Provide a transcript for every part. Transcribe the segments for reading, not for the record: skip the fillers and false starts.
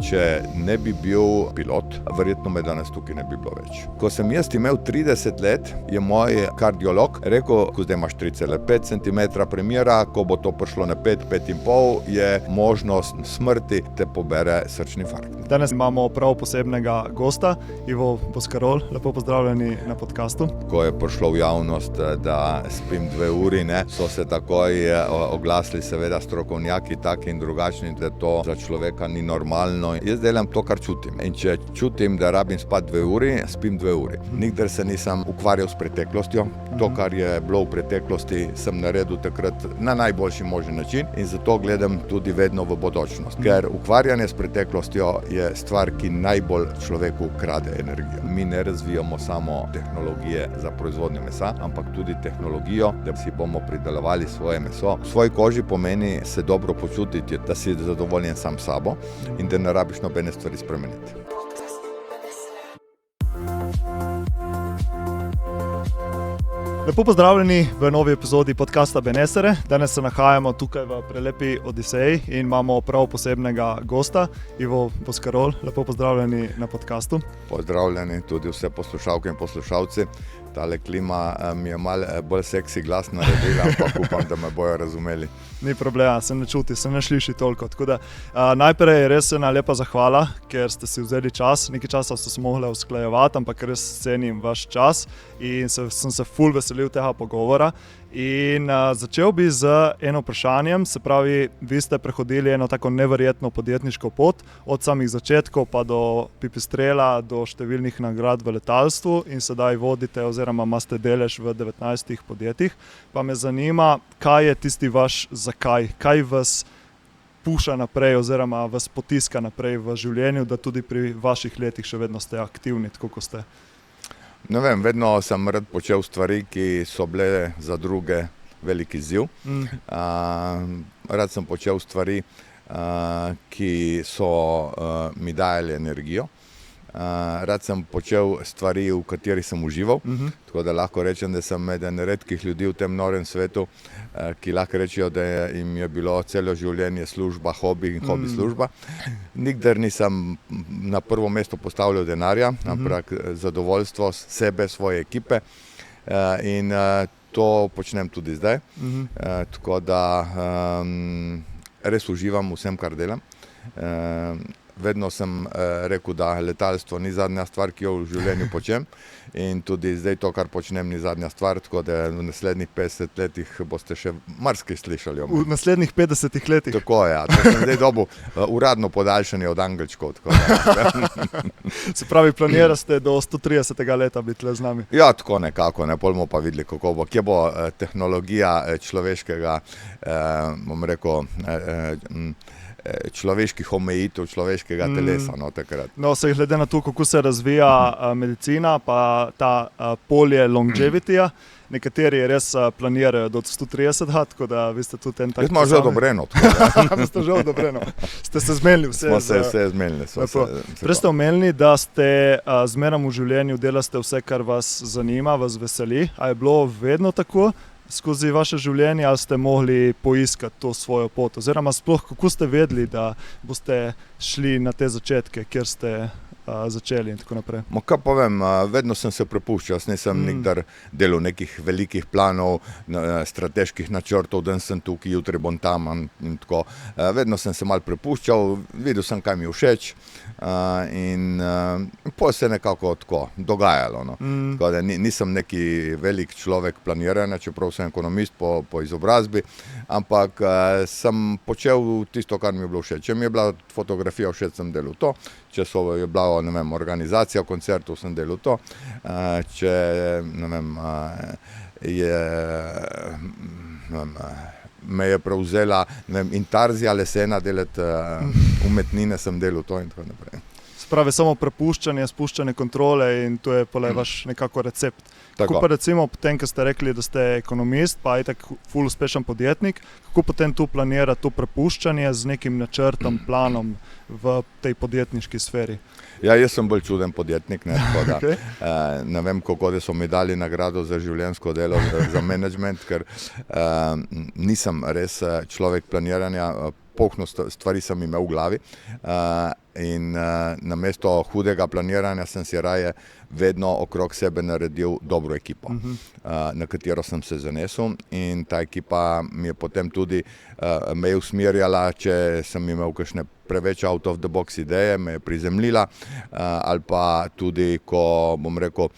če ne bi bil pilot, verjetno me danes tukaj ne bi bilo več. Ko sem jaz imel 30 let, je moj kardiolog rekel, ko zdaj imaš 3,5 cm premjera, ko bo to prišlo na 5, 5,5, je možnost smrti, te pobere srčni infarkt. Danes imamo prav posebnega gosta, Ivo Boscarol, lepo pozdravljeni na podcastu. Ko je prišlo v javnost, da spim 2 uri, so se takoj oglasili seveda strokovnjaki taki in drugačni, da to za človeka ni normalno. Jaz delam to, kar čutim. In če čutim, da rabim spati 2 uri, spim 2 uri. Nikdar se nisem ukvarjal s preteklostjo. To, kar je bilo v preteklosti, sem naredil takrat na najboljši možen način in zato gledam tudi vedno v bodočnost. Ker ukvarjanje s preteklostjo je stvar, ki najbolj človeku krade energijo. Mi ne razvijamo samo tehnologije za proizvodnjo mesa, ampak tudi tehnologijo, da si bomo pridelovali svoje meso. V svoji koži pomeni se dobro počutiti, da si zadovoljen sam s sabo in da ne rabiš nobene stvari spremeniti. Lepo pozdravljeni v novi epizodi podcasta Benesere. Danes se nahajamo tukaj v prelepi Odiseji in imamo prav posebnega gosta, Ivo Boscarol. Lepo pozdravljeni na podcastu. Pozdravljeni tudi vse poslušalke in poslušalci. Tale klima mi je malo bolj seksi glas naredila, ampak upam, da me bojo razumeli. Ni problema, se ne čuti, se ne sliši toliko. Tako da, najprej res ena lepa zahvala, ker ste si vzeli čas. Nekaj časa ste se mogli usklajevati, ampak res cenim vaš čas in sem se ful veselil tega pogovora. In začel bi z eno vprašanjem, se pravi, vi ste prehodili eno tako neverjetno podjetniško pot, od samih začetkov pa do Pipistrela, do številnih nagrad v letalstvu in sedaj vodite oziroma imate delež v 19 podjetjih. Pa me zanima, kaj je tisti vaš zakaj, kaj vas puša naprej oziroma vas potiska naprej v življenju, da tudi pri vaših letih še vedno ste aktivni, tako kot ste. Ne vem, vedno sem rad počel stvari, ki so bile za druge velik izziv. Rad sem počel stvari, ki so mi dajali energijo. Rad sem počel stvari, v katerih sem užival. Tako da lahko rečem, da sem eden redkih ljudi v tem norem svetu, ki lahko rečejo, da jim je bilo celo življenje služba, hobi in hobi služba. Nikdar nisem na prvo mesto postavljal denarja, ampak zadovoljstvo sebe, svoje ekipe in to počnem tudi zdaj. Tako da res uživam vsem, kar delam. Vedno sem rekel, da letalstvo ni zadnja stvar, ki jo v življenju počnem in tudi zdaj to, kar počnem, ni zadnja stvar, tako da v naslednjih 50 letih boste še marsikaj slišali o meni. V naslednjih 50 letih? Tako je, to sem zdaj dobil uradno podaljšanje od angelčkov. Se pravi, planirate do 130. leta biti le z nami? Ja, tako nekako, pol bomo pa videli, kako bo, kje bo tehnologija človeškega, bom rekel, človeških omejitev, človeškega telesa takrat. No, se glede na to, kako se razvija medicina, pa ta polje longevityja, nekateri res planirajo do 130, tako da vi ste tudi en tak... Jaz imam že odobreno. Ste že odobreno. Ste se zmenili vse? Smo se vse zmenili. Prej ste omenili, da ste zmerom v življenju delate vse, kar vas zanima, vas veseli. A je bilo vedno tako skozi vaše življenje, ali ste mogli poiskati to svojo pot? Oziroma sploh, kako ste vedeli, da boste šli na te začetke, kjer ste začeli in tako naprej? Kaj povem, vedno sem se prepuščal, jaz nisem nikdar delal nekih velikih planov, strateških načrtov, dan sem tukaj, jutri bom tam in tako. Vedno sem se malo prepuščal, videl sem, kaj mi je všeč in potem se je nekako tako dogajalo. Tako da nisem neki velik človek planiranja, čeprav sem ekonomist po izobrazbi, ampak sem počel tisto, kar mi je bilo všeč. Če mi je bila fotografija všeč, sem delal to. Če je bila, ne vem, organizacija koncertov, sem delal to. Če, ne vem, me je prevzela, ne vem, intarzija lesena delati umetnine, sem delal to in tako naprej. Spravi samo prepuščanje, spuščanje kontrole in to je pole vaš nekako recept. Kako pa recimo potem, ko ste rekli, da ste ekonomist, pa itak ful uspešen podjetnik, kako potem tu planira to prepuščanje z nekim načrtom, planom v tej podjetniški sferi? Ja, jaz sem bolj čuden podjetnik, tako da ne vem, kako da so mi dali nagrado za življenjsko delo, za management, ker nisem res človek planiranja, polno stvari sem imel v glavi. in namesto hudega planiranja sem si raje vedno okrog sebe naredil dobro ekipo, na katero sem se zanesel, in ta ekipa mi je potem tudi me je usmerjala, če sem imel kakšne preveč out of the box ideje, me je prizemljila, ali pa tudi, ko bom rekel,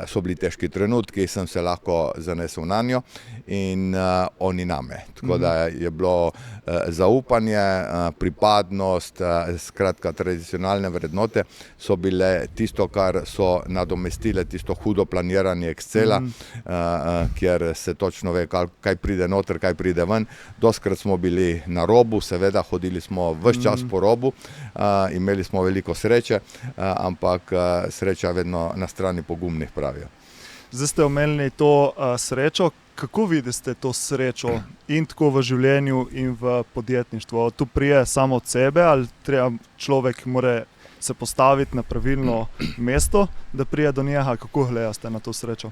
so bili težki trenutki, sem se lahko zanesel nanjo in oni name. Tako da je bilo zaupanje, pripadnost, skratka tradicionalne vrednote so bile tisto, kar so nadomestile tisto hudo planiranje Excela, kjer se točno ve, kaj pride noter, kaj pride ven. Dostikrat smo bili na robu, seveda hodili smo ves čas po robu, imeli smo veliko sreče, ampak sreča vedno na strani pogumnih, pravijo. Zdaj ste omenili to srečo. Kako vidite to srečo in tako v življenju in v podjetništvu? Tu prije samo od sebe ali treba človek mora se postaviti na pravilno mesto, da prije do njega? Kako gledate na to srečo?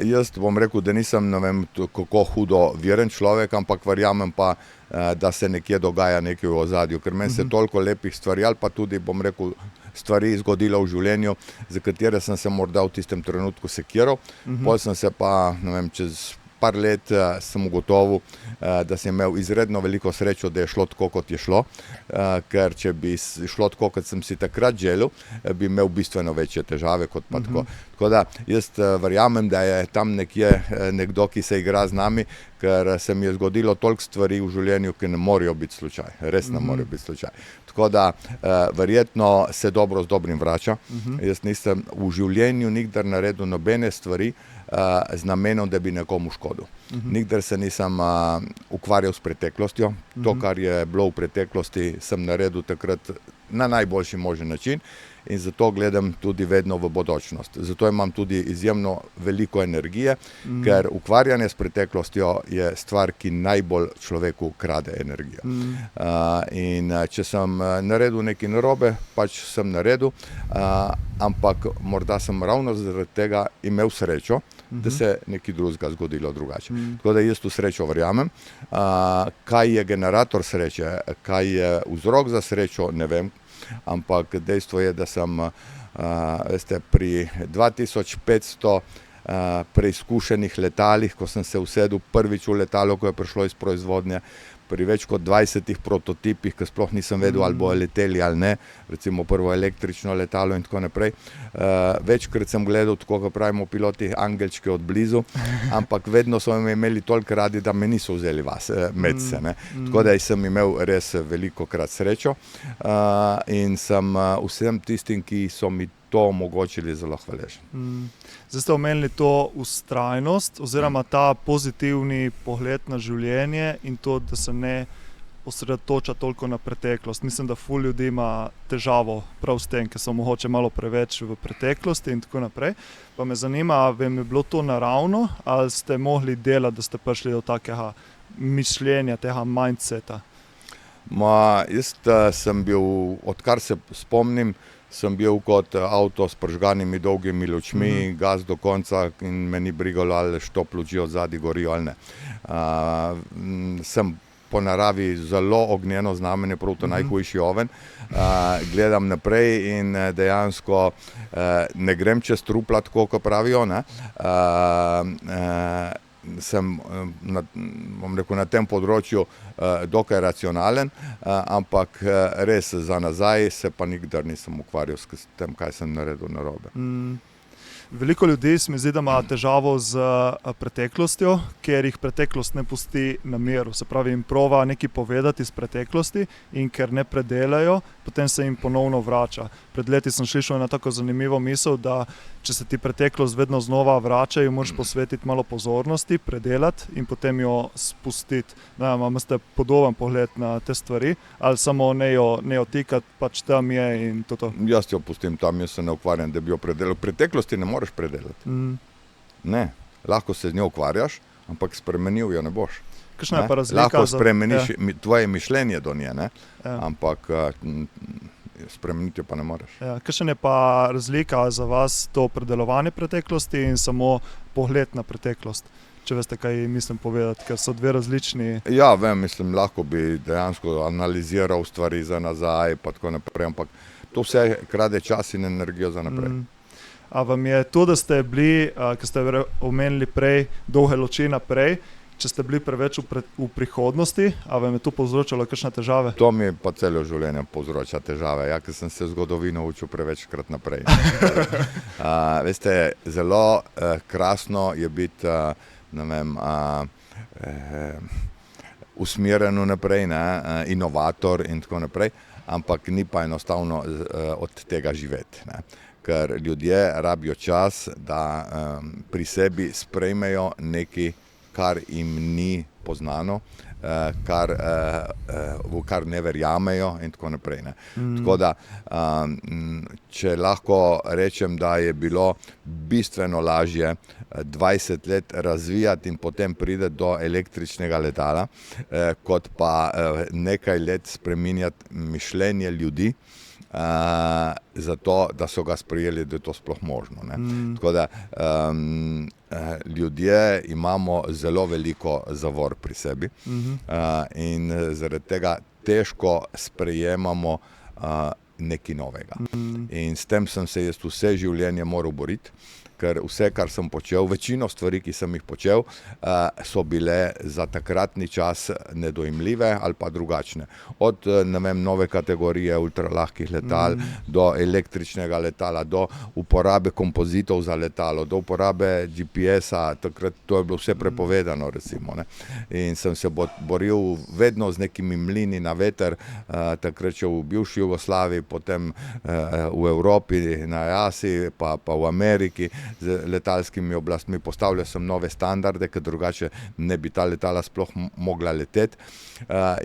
Jaz bom rekel, da nisem, ne vem, kako hudo veren človek, ampak verjamem pa, da se nekje dogaja nekaj v ozadju, ker meni se toliko lepih stvari ali pa tudi, bom rekel, stvari zgodilo v življenju, za katere sem se morda v tistem trenutku sekiral, pol sem se pa, ne vem, čez par let sem ugotovil, da sem imel izredno veliko srečo, da je šlo tako, kot je šlo, ker če bi šlo tako, kot sem si takrat želel, bi imel bistveno večje težave kot pa tako. Tako da jaz verjamem, da je tam nekje nekdo, ki se igra z nami, ker se mi je zgodilo toliko stvari v življenju, ki ne morejo biti slučaj, res ne morejo biti slučaj. Tako da verjetno se dobro z dobrim vrača. Jaz nisem v življenju nikdar naredil nobene stvari z namenom, da bi nekomu škodil. Nikdar se nisem ukvarjal s preteklostjo. To, kar je bilo v preteklosti, sem naredil takrat na najboljši možen način in zato gledam tudi vedno v bodočnost. Zato imam tudi izjemno veliko energije, ker ukvarjanje s preteklostjo je stvar, ki najbolj človeku krade energijo. In če sem naredil nekaj narobe, pač sem naredil, ampak morda sem ravno zaradi tega imel srečo, da se nekaj drugega zgodilo drugače. Tako da jaz v srečo verjamem. Kaj je generator sreče, kaj je vzrok za srečo, ne vem, ampak dejstvo je, da sem veste, pri 2500 preizkušenih letalih, ko sem se usedel prvič v letalo, ko je prišlo iz proizvodnje, pri več kot 20 prototipih, ki sploh nisem vedel, ali bojo leteli ali ne, recimo prvo električno letalo in tako naprej. Večkrat sem gledal, tako kot pravimo piloti, angelčke od blizu, ampak vedno so me imeli toliko radi, da me niso vzeli medse. Tako da sem imel res velikokrat srečo in sem vsem tistim, ki so mi to omogočili, zelo hvaležen. Zdaj ste omenili to vztrajnost oziroma ta pozitivni pogled na življenje in to, da se ne osredotoča toliko na preteklost. Mislim, da ful ljudi ima težavo prav s tem, ker so mogoče malo preveč v preteklosti in tako naprej. Pa me zanima, vam je bilo to naravno ali ste mogli delati, da ste prišli do takega mišljenja, tega mindseta? Jaz sem bil, odkar se spomnim, sem bil kot avto s prižganimi dolgimi lučmi, gas do konca in me ni brigalo, ali štop luči od zadaj gorijo ali ne. Sem po naravi zelo ognjeno znamenje, prav to najhujši oven. Gledam naprej in dejansko ne grem čez trupla, tako kot pravijo, ne. Sem bom rekel, na tem področju dokaj racionalen, ampak res za nazaj se pa nikdar nisem ukvarjal s tem, kaj sem naredil narobe. Veliko ljudi se mi zdi, da ima težavo z preteklostjo, ker jih preteklost ne pusti na miru. Se pravi, jim prova nekaj povedati iz preteklosti in ker ne predelajo, potem se jim ponovno vrača. Pred leti sem slišal na tako zanimivo misel, da če se ti preteklost vedno znova vrača, jo moraš posvetiti malo pozornosti, predelati in potem jo spustiti. Imate podoben pogled na te stvari ali samo ne jo tikati, pač tam je in to? Jaz jo pustim tam, jaz se ne ukvarjam, da bi jo predelal. Preteklosti ne moreš predelati. Ne, lahko se z njo ukvarjaš, ampak spremenil jo ne boš. Kakšna je pa razlika? Lahko spremeniš tvoje mišljenje do nje, ne? Ampak spremeniti jo pa ne moreš. Kakšna je pa razlika za vas to predelovanje preteklosti in samo pogled na preteklost? če veste, kaj mislim povedati, ker so dve različni. Ja, vem, mislim, lahko bi dejansko analiziral stvari za nazaj, pa tako naprej, ampak to vse krade čas in energijo za naprej. A vam je to, da ste bili, ki ste omenili prej, dolge luči naprej, če ste bili preveč v prihodnosti, a vam je to povzročalo kakšne težave? To mi pa celo življenje povzroča težave, ja, ker sem se zgodovino učil prevečkrat naprej. Veste, zelo krasno je biti, ne vem, usmerjen naprej, ne, inovator in tako naprej, ampak ni pa enostavno od tega živeti, ne. Ker ljudje rabijo čas, da pri sebi sprejmejo nekaj, kar jim ni poznano, v kar ne verjamejo in tako naprej. Ne. Tako da, če lahko rečem, da je bilo bistveno lažje 20 let razvijati in potem pride do električnega letala, kot pa nekaj let spreminjati mišljenje ljudi, zato, da so ga sprejeli, da je to sploh možno. Ne. Tako da, ljudje imamo zelo veliko zavor pri sebi in zaradi tega težko sprejemamo nekaj novega. In s tem sem se jaz vse življenje moral boriti, ker vse, kar sem počel, večino stvari, ki sem jih počel, so bile za takratni čas nedojemljive ali pa drugačne. Od, ne vem, nove kategorije ultralahkih letal, do električnega letala, do uporabe kompozitov za letalo, do uporabe GPS-a, takrat to je bilo vse prepovedano, recimo, ne. In sem se boril vedno z nekimi mlini na veter, takrat še v bivši Jugoslaviji, potem v Evropi, na Aziji, pa v Ameriki, z letalskimi oblastmi. Postavljal sem nove standarde, ker drugače ne bi ta letala sploh mogla leteti.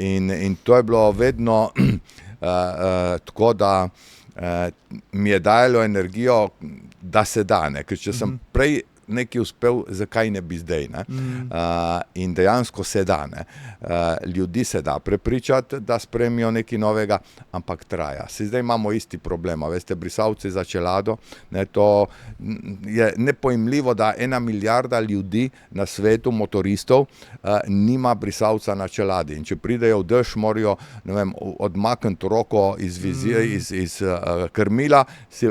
In to je bilo vedno tako, da mi je dajalo energijo, da se da, ne. Ker če sem prej nekaj uspel, zakaj ne bi zdaj, ne. In dejansko se da, ne. Ljudi se da prepričati, da sprejmejo nekaj novega, ampak traja. Zdaj imamo isti problem, a veste, brisalci za čelado, ne, to je nepojmljivo, da 1 milijarda ljudi na svetu, motoristov, nima brisalca na čeladi. In če pridejo v dež, morajo, ne vem, odmakniti roko iz krmila,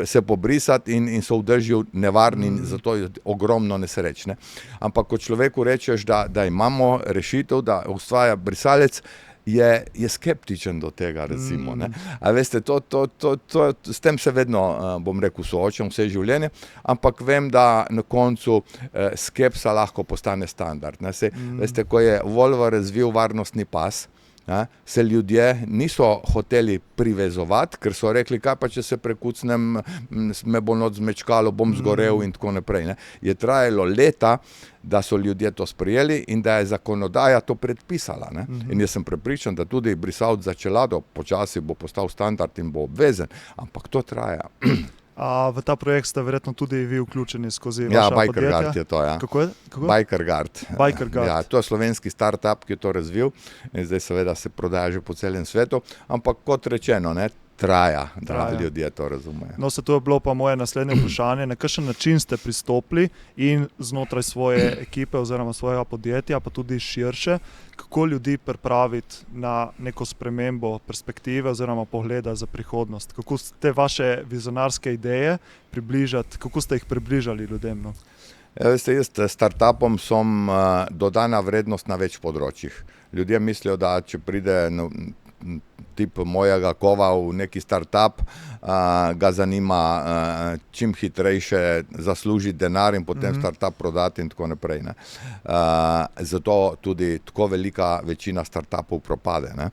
se pobrisati in so v dežju nevarni, in zato je ogromno nesreč, ne. Ampak ko človeku rečeš, da imamo rešitev, da ustvarja brisalec, je skeptičen do tega, recimo, ne. A veste, s tem se vedno, bom rekel, soočam vse življenje, ampak vem, da na koncu skepsa lahko postane standard, ne. Saj, veste, ko je Volvo razvil varnostni pas, se ljudje niso hoteli privezovati, ker so rekli, kaj pa če se prekucnem, me bo noč zmečkalo, bom zgorel in tako naprej, ne. Je trajalo leta, da so ljudje to sprejeli in da je zakonodaja to predpisala, ne. In jaz sem prepričan, da tudi brisalec za čelado počasi bo postal standard in bo obvezen, ampak to traja. V ta projekt ste verjetno tudi vi vključeni skozi vaša podjetja? Biker Guard je to, ja. Kako je? Biker Guard. Biker Guard. Ja, to je slovenski startup, ki je to razvil in zdaj seveda se prodaja že po celem svetu, ampak kot rečeno, ne, traja, da ljudje to razumejo. No, to je bilo pa moje naslednje vprašanje. Na kakšen način ste pristopili in znotraj svoje ekipe oziroma svojega podjetja, pa tudi širše, kako ljudi pripraviti na neko spremembo perspektive oziroma pogleda za prihodnost? Kako ste vaše vizionarske ideje približati, kako ste jih približali ljudem? No? Veste, jaz startupom sem dodana vrednost na več področjih. Ljudje mislijo, da če pride tip mojega kova v neki startup, ga zanima čim hitrejše zaslužiti denar in potem startup prodati in tako naprej, ne. Zato tudi tako velika večina startupov propade, ne.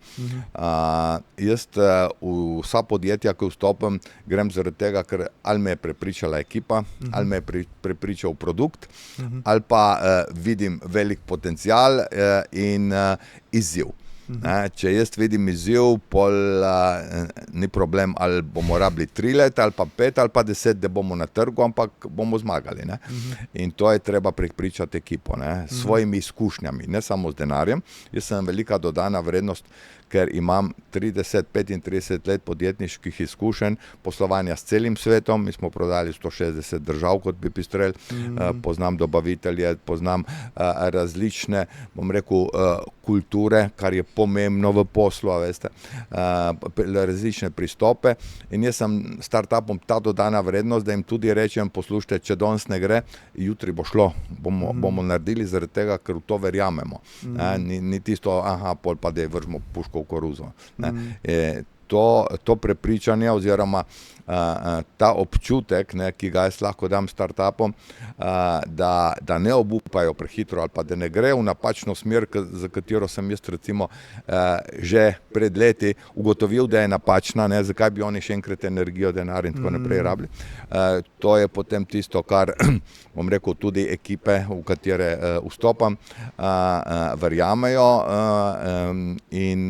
Jaz vsa podjetja, ki vstopim, grem zaradi tega, ker ali me je prepričala ekipa, ali me je prepričal produkt, ali pa vidim velik potencial in izziv. Če jaz vidim izziv, pol ni problem, ali bomo rabili 3 leta, ali pa 5, ali pa 10, da bomo na trgu, ampak bomo zmagali, ne. In to je treba prepričati ekipo, ne, s svojimi izkušnjami, ne samo z denarjem. Jaz sem velika dodana vrednost, ker imam 30-35 let podjetniških izkušenj poslovanja s celim svetom. Mi smo prodali 160 držav kot Pipistrel, poznam dobavitelje, poznam različne, bom rekel, kulture, kar je pomembno v poslu, a veste, različne pristope, in jaz sem startupom ta dodana vrednost, da jim tudi rečem, poslušajte, če danes ne gre, jutri bo šlo, bomo naredili zaradi tega, ker v to verjamemo. Ni tisto, pol pa da vržemo puško v koruzo. To prepričanje oziroma ta občutek, ki ga jaz lahko dam startupom, da ne obupajo prehitro ali pa da ne gre v napačno smer, za katero sem jaz recimo že pred leti ugotovil, da je napačna, zakaj bi oni še enkrat energijo, denar in tako naprej rabili. To je potem tisto, kar, bom rekel, tudi ekipe, v katere vstopam, verjamejo, in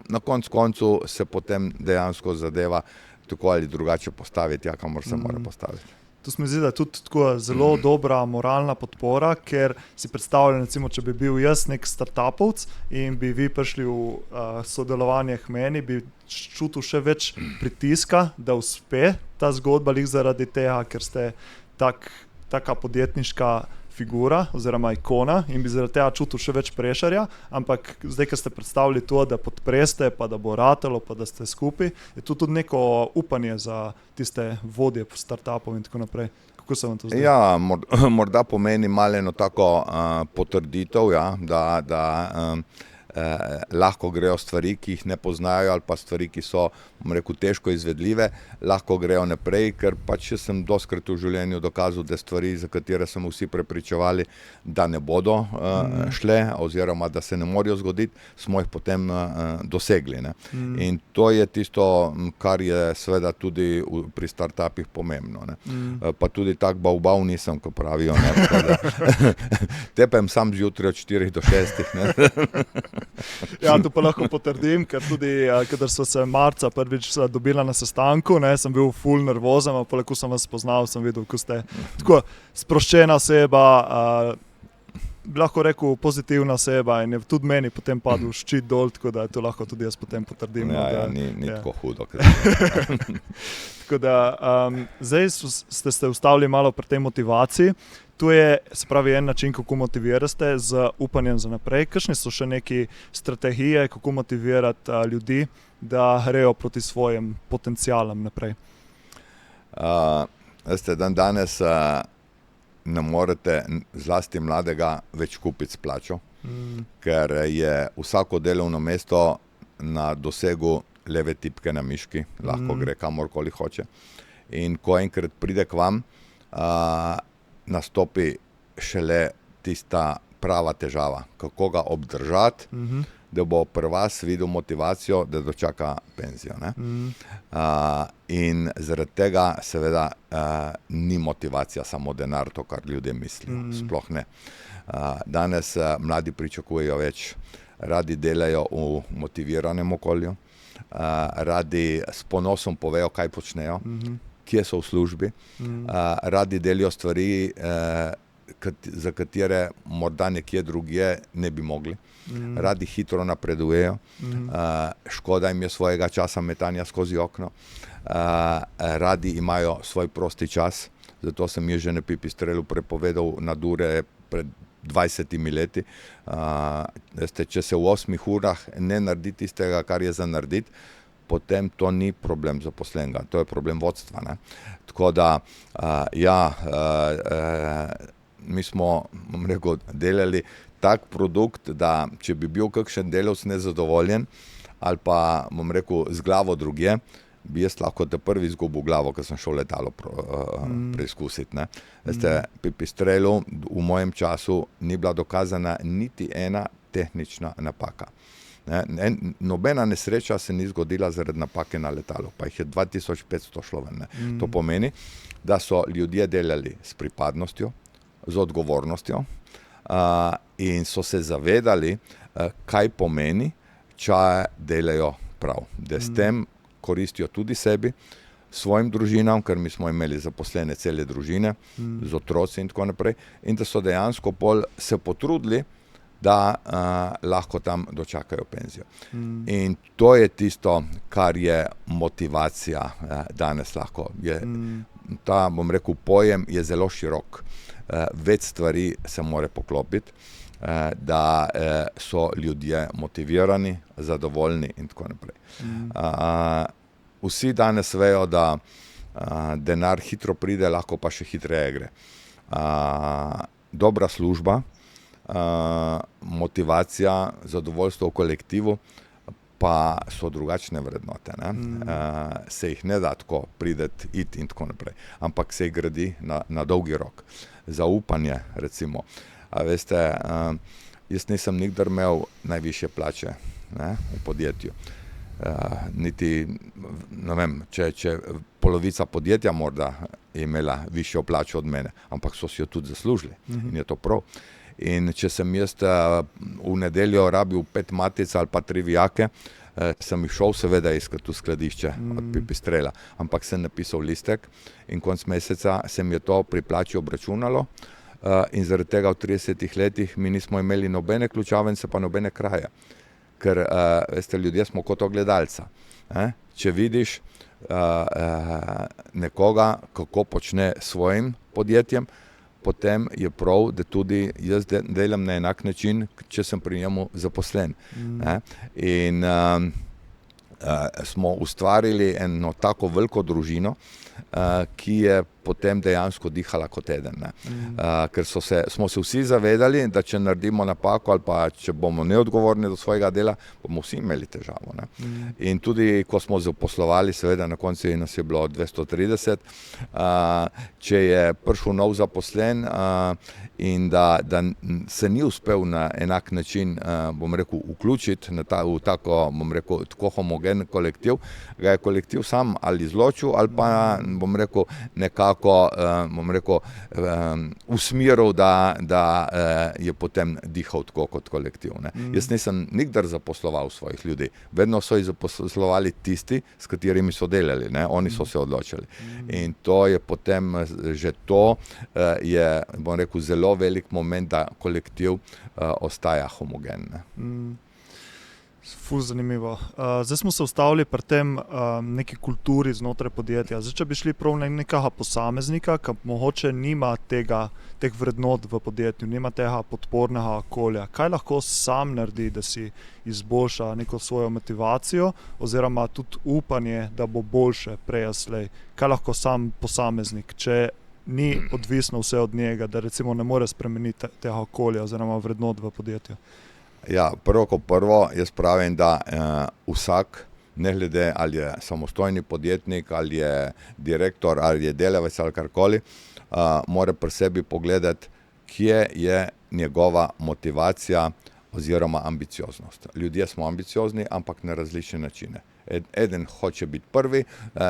na koncu se potem dejansko zadeva tako ali drugače postavi tja, kamor se mora postaviti. To se mi zdi, da je tudi tako zelo dobra moralna podpora, ker si predstavljam, recimo, če bi bil jaz nek startupovc in bi vi prišli v sodelovanje k meni, bi čutil še več pritiska, da uspe ta zgodba lih zaradi tega, ker ste taka podjetniška figura oziroma ikona in bi zaradi tega čutil še več prešarja, ampak zdaj, ko ste predstavili to, da podpreste, pa da bo ratalo, pa da ste skupaj, je to tudi neko upanje za tiste vodje startupov in tako naprej. Kako se vam to zdi? Ja, morda pomeni malo eno tako potrditev, da lahko grejo stvari, ki jih ne poznajo, ali pa stvari, ki so, bom rekel, težko izvedljive, lahko grejo naprej, ker pač sem dostikrat v življenju dokazal, da stvari, za katere smo vsi prepričevali, da ne bodo šle oziroma da se ne morajo zgoditi, smo jih potem dosegli. In to je tisto, kar je seveda tudi pri startupih pomembno. Pa tudi tak bav nisem, ko pravijo. Tepem sam zjutraj od 4 do 6. Ja, to pa lahko potrdim, ker tudi, kadar sva se marca prvič dobila na sestanku, sem bil ful nervozen, pa lahko sem vas spoznal, sem videl, ko ste tako sproščena oseba, lahko rekel pozitivna oseba in je tudi meni potem padel ščit dol, tako da to lahko tudi jaz potem potrdim. Ni tako hudo. Tako da, zdaj ste se ustavili malo pri tej motivaciji. To je, se pravi, en način, kako motivirate z upanjem za naprej. Kakšne so še neke strategije, kako motivirati ljudi, da grejo proti svojim potencialom naprej? Veste, danes ne morete zlasti mladega več kupiti s plačo, ker je vsako delovno mesto na dosegu leve tipke na miški, lahko gre kamorkoli hoče. In ko enkrat pride k vam, nastopi šele tista prava težava, kako ga obdržati, da bo pri vas videl motivacijo, da dočaka penzijo. In zaradi tega seveda ni motivacija samo denar, to, kar ljudje mislijo, sploh ne. Danes mladi pričakujejo več, radi delajo v motiviranem okolju, radi s ponosom povejo, kaj počnejo, kje so v službi, radi delijo stvari, za katere morda nekje drugje ne bi mogli. Radi hitro napredujejo, škoda jim je svojega časa metanja skozi okno, radi imajo svoj prosti čas, zato sem jaz že na Pipistrelu prepovedal nadure pred 20 leti. Če se v 8 urah ne naredi tistega, kar je za narediti, potem to ni problem zaposlenega, to je problem vodstva. Tako da, mi smo, bom rekel, delali tak produkt, da če bi bil kakšen delavec nezadovoljen ali pa, bom rekel, z glavo drugje, bi jaz lahko te prvi izgubil glavo, ko sem šel letalo preizkusiti. Veste, Pipistrelu v mojem času ni bila dokazana niti ena tehnična napaka. Nobena nesreča se ni zgodila zaradi napake na letalu, pa jih je 2500 šlo ven. To pomeni, da so ljudje delali s pripadnostjo, z odgovornostjo, in so se zavedali, kaj pomeni, če delajo prav. Da s tem koristijo tudi sebi, svojim družinam, ker mi smo imeli zaposlene cele družine, z otroci in tako naprej, in da so dejansko pol se potrudili, da lahko tam dočakajo penzijo. In to je tisto, kar je motivacija danes lahko. Ta, bom rekel, pojem je zelo širok. Več stvari se more poklopiti, da so ljudje motivirani, zadovoljni in tako naprej. Vsi danes vejo, da denar hitro pride, lahko pa še hitreje gre. Dobra služba, motivacija, zadovoljstvo v kolektivu, pa so drugačne vrednote. Se jih ne da tako prideti, iti in tako naprej, ampak se jih gradi na dolgi rok. Zaupanje, recimo. A veste, jaz nisem nikdar imel najvišje plače v podjetju. Niti, ne vem, če polovica podjetja morda je imela višjo plačo od mene, ampak so si jo tudi zaslužili in je to prav. In če sem jaz v nedeljo rabil 5 matic ali pa 3 vijake, sem jih šel seveda iskati v skladišče od Pipistrela, ampak sem napisal listek in konec meseca se mi je to pri plači obračunalo in zaradi tega v 30 letih mi nismo imeli nobene ključavnice pa nobene kraje. Ker, veste, ljudje smo kot ogledalca. Če vidiš nekoga, kako počne s svojim podjetjem, potem je prav, da tudi jaz delam na enak način, če sem pri njemu zaposlen. In smo ustvarili eno tako veliko družino, ki je potem dejansko dihala kot eden. Ker smo se vsi zavedali, da če naredimo napako ali pa če bomo neodgovorni do svojega dela, bomo vsi imeli težavo. In tudi, ko smo zaposlovali, seveda na koncu nas je bilo 230, če je prišel nov zaposlen in da se ni uspel na enak način, bom rekel, vključiti v tako, bom rekel, tako homogen kolektiv, ga je kolektiv sam ali izločil ali pa, bom rekel, nekako, bom rekel, usmeril, da je potem dihal tako kot kolektiv. Jaz nisem nikdar zaposloval svojih ljudi. Vedno so jih zaposlovali tisti, s katerimi so delali. Oni so se odločili. In to je potem, že to je, bom rekel, zelo velik moment, da kolektiv ostaja homogen. Ful zanimivo. Zdaj smo se ustavili pri tem neki kulturi znotraj podjetja. Zdaj, če bi šli prav na nekega posameznika, ki mogoče nima teh vrednot v podjetju, nima tega podpornega okolja, kaj lahko sam naredi, da si izboljša neko svojo motivacijo oziroma tudi upanje, da bo boljše prej ali slej? Kaj lahko sam posameznik, če ni odvisno vse od njega, da recimo ne more spremeniti tega okolja oziroma vrednot v podjetju? Ja, prvo kot prvo, jaz pravim, da vsak, ne glede ali je samostojni podjetnik, ali je direktor, ali je delavec ali karkoli, mora pri sebi pogledati, kje je njegova motivacija oziroma ambicioznost. Ljudje smo ambiciozni, ampak na različne načine. Eden hoče biti prvi,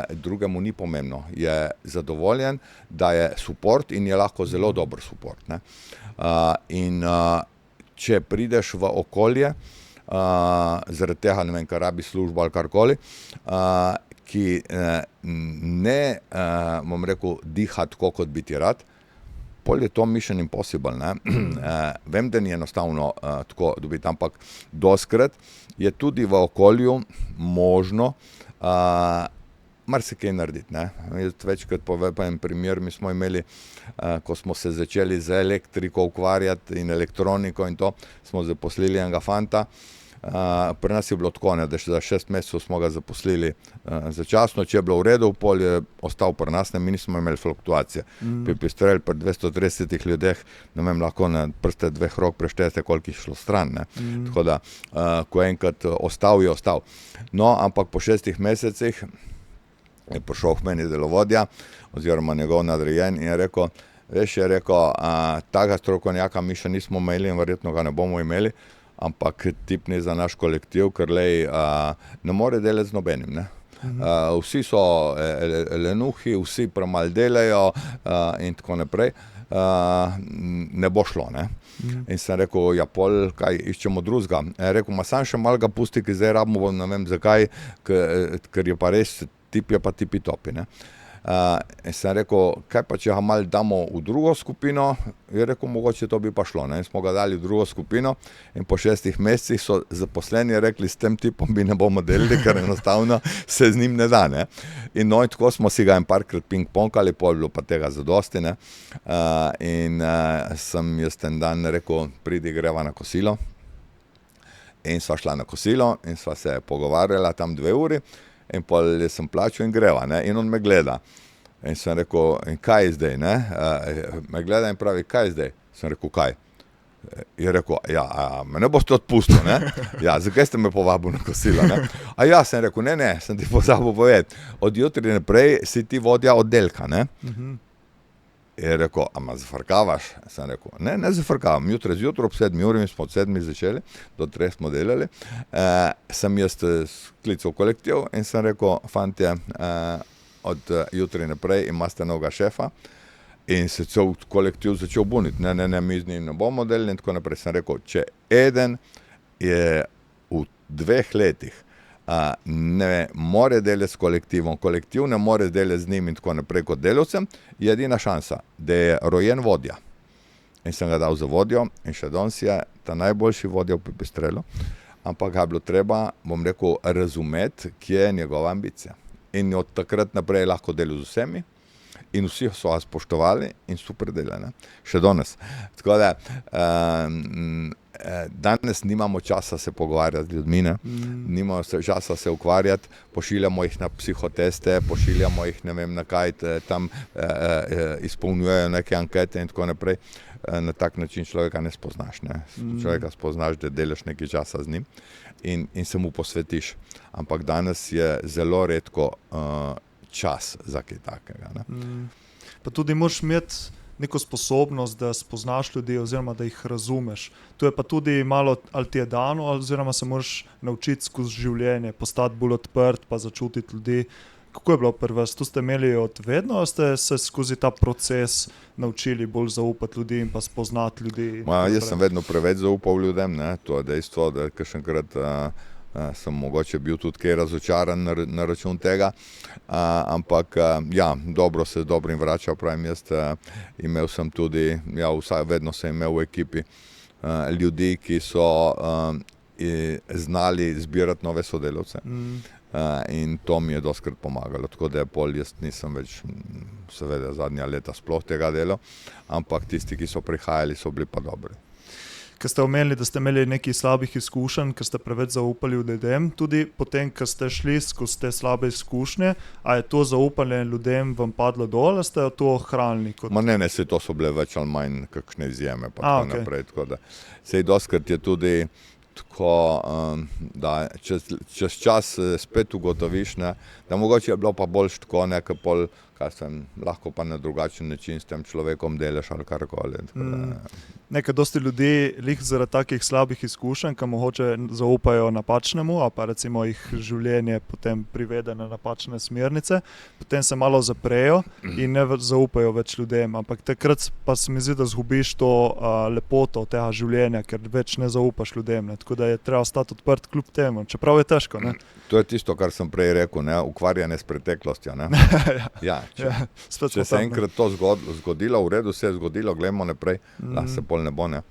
drugemu ni pomembno. Je zadovoljen, da je suport in je lahko zelo dober suport. Če prideš v okolje, zaradi tega, ne vem, kar rabi službo ali karkoli, ki ne, bom rekel, diha tako, kot bi ti rad, pol je to mission impossible. Vem, da ni enostavno tako dobiti, ampak doskrat je tudi v okolju možno marsikaj narediti. Jaz večkrat povem en primer, mi smo imeli, ko smo se začeli z elektriko ukvarjati in elektroniko in to, smo zaposlili enega fanta. Pri nas je bilo tako, da za 6 mesecev smo ga zaposlili začasno, če je bilo v redu, pol je ostal pri nas, mi nismo imeli fluktuacije. Pipistrel pri 230 ljudeh, ne vem, lahko na prste 2 rok preštejete, koliko je šlo stran. Tako da, ko enkrat ostal, je ostal. No, ampak po 6 mesecih je prišel k meni delovodja oziroma njegov nadrejen in je rekel, takega strokovnjaka mi še nismo imeli in verjetno ga ne bomo imeli, ampak tipni za naš kolektiv, ker ne more delati z nobenim. Vsi so lenuhi, vsi premalo delajo in tako naprej. Ne bo šlo. In sem rekel, ja pol, kaj iščemo drugega. Rekel, sam še malo ga pusti, ki zdaj rabimo, ne vem zakaj, ker je pa res, tip je pa tipi topi. In sem rekel, kaj pa, če ga malo damo v drugo skupino, je rekel, mogoče to bi pa šlo, ne. In smo ga dali v drugo skupino in po 6 mesecih so zaposleni rekli, s tem tipom bi ne bomo delali, ker enostavno se z njim ne da, ne. In no, in tako smo si ga en parkrat ping-pongkali, pol bilo pa tega zadosti, ne. In sem jaz ten dan rekel, pridi, greva na kosilo. In sva šla na kosilo in sva se pogovarjala tam 2 uri in pol sem plačal in greva, ne. In on me gleda. In sem rekel, in kaj je zdaj, ne? Me gleda in pravi, kaj je zdaj? Sem rekel, kaj? Je rekel, ja, me ne boste odpustil, ne? Ja, zakaj ste me povabil na kosilo, ne? A ja, sem rekel, ne, sem ti pozabil povedati. Od jutri naprej si ti vodja oddelka, ne? Je rekel, a me zafrkavaš? Sem rekel, ne zafrkavam. Jutri zjutraj ob 7 uri, mi smo od 7 začeli, do 3 smo delali. Sem jaz sklical kolektiv in sem rekel, fantje, od jutri naprej imate novega šefa. In se cel kolektiv začel buniti. Ne, mi z njim ne bomo delali in tako naprej. Sem rekel, če eden je v 2 letih ne more delati s kolektivom, kolektiv ne more delati z njim in tako naprej kot delavcem, je edina šansa, da je rojen vodja. In sem ga dal za vodjo in še danes je ta najboljši vodja v Pipistrelu, ampak ga je bilo treba, bom rekel, razumeti, kje je njegova ambicija. In od takrat naprej je lahko delal z vsemi in vsi so ga spoštovali in super delali, ne. Še danes. Tako da, danes nimamo časa se pogovarjati z ljudmi, ne. Nimamo časa se ukvarjati, pošiljamo jih na psihoteste, pošiljamo jih ne vem na kaj, tam izpolnjujejo neke ankete in tako naprej. Na tak način človeka ne spoznaš, ne. Človeka spoznaš, da delaš nekaj časa z njim in se mu posvetiš. Ampak danes je zelo redko čas za kaj takega, ne. Pa tudi moraš imeti neko sposobnost, da spoznaš ljudi oziroma da jih razumeš. To je pa tudi malo, ali ti je dano, oziroma se moraš naučiti skozi življenje, postati bolj odprt, pa začutiti ljudi. Kako je bilo pri vas? To ste imeli od vedno, ali ste se skozi ta proces naučili bolj zaupati ljudi in pa spoznati ljudi? Jaz sem vedno preveč zaupal ljudem, ne. To je dejstvo, da kakšenkrat sem mogoče bil tudi kaj razočaran na račun tega, ampak ja, dobro se z dobrim vrača, pravim jaz, imel sem tudi, ja, vedno sem imel v ekipi ljudi, ki so znali zbirati nove sodelavce. In to mi je dostikrat pomagalo, tako da pol jaz nisem več, seveda zadnja leta sploh tega delal, ampak tisti, ki so prihajali, so bili pa dobri. Ker ste omenili, da ste imeli nekaj slabih izkušenj, ker ste preveč zaupali ljudem, tudi potem, ker ste šli skozi te slabe izkušnje, a je to zaupanje ljudem vam padlo dol, ali ste to ohranili? Ne, saj to so bile več ali manj kakšne izjeme, pa tako naprej, tako da saj dostikrat je tudi tako, da čez čas spet ugotoviš, ne, da mogoče je bilo pa boljše tako, ne, ker pol, lahko pa na drugačen način s tem človekom delaš ali karkoli. Nekaj dosti ljudi lih zaradi takih slabih izkušenj, ki mogoče zaupajo napačnemu, a pa recimo jih življenje potem privede na napačne smernice, potem se malo zaprejo in ne zaupajo več ljudem, ampak takrat pa se mi zdi, da zgubiš to lepoto tega življenja, ker več ne zaupaš ljudem, ne? Tako da je treba ostati odprt kljub temu, čeprav je težko, ne? To je tisto, kar sem prej rekel, ne, ukvarjanje s preteklostjo, ne. Ja, če se enkrat to zgodilo, v redu se je zgodilo, glejmo naprej, lahko se pol ne bo, ne.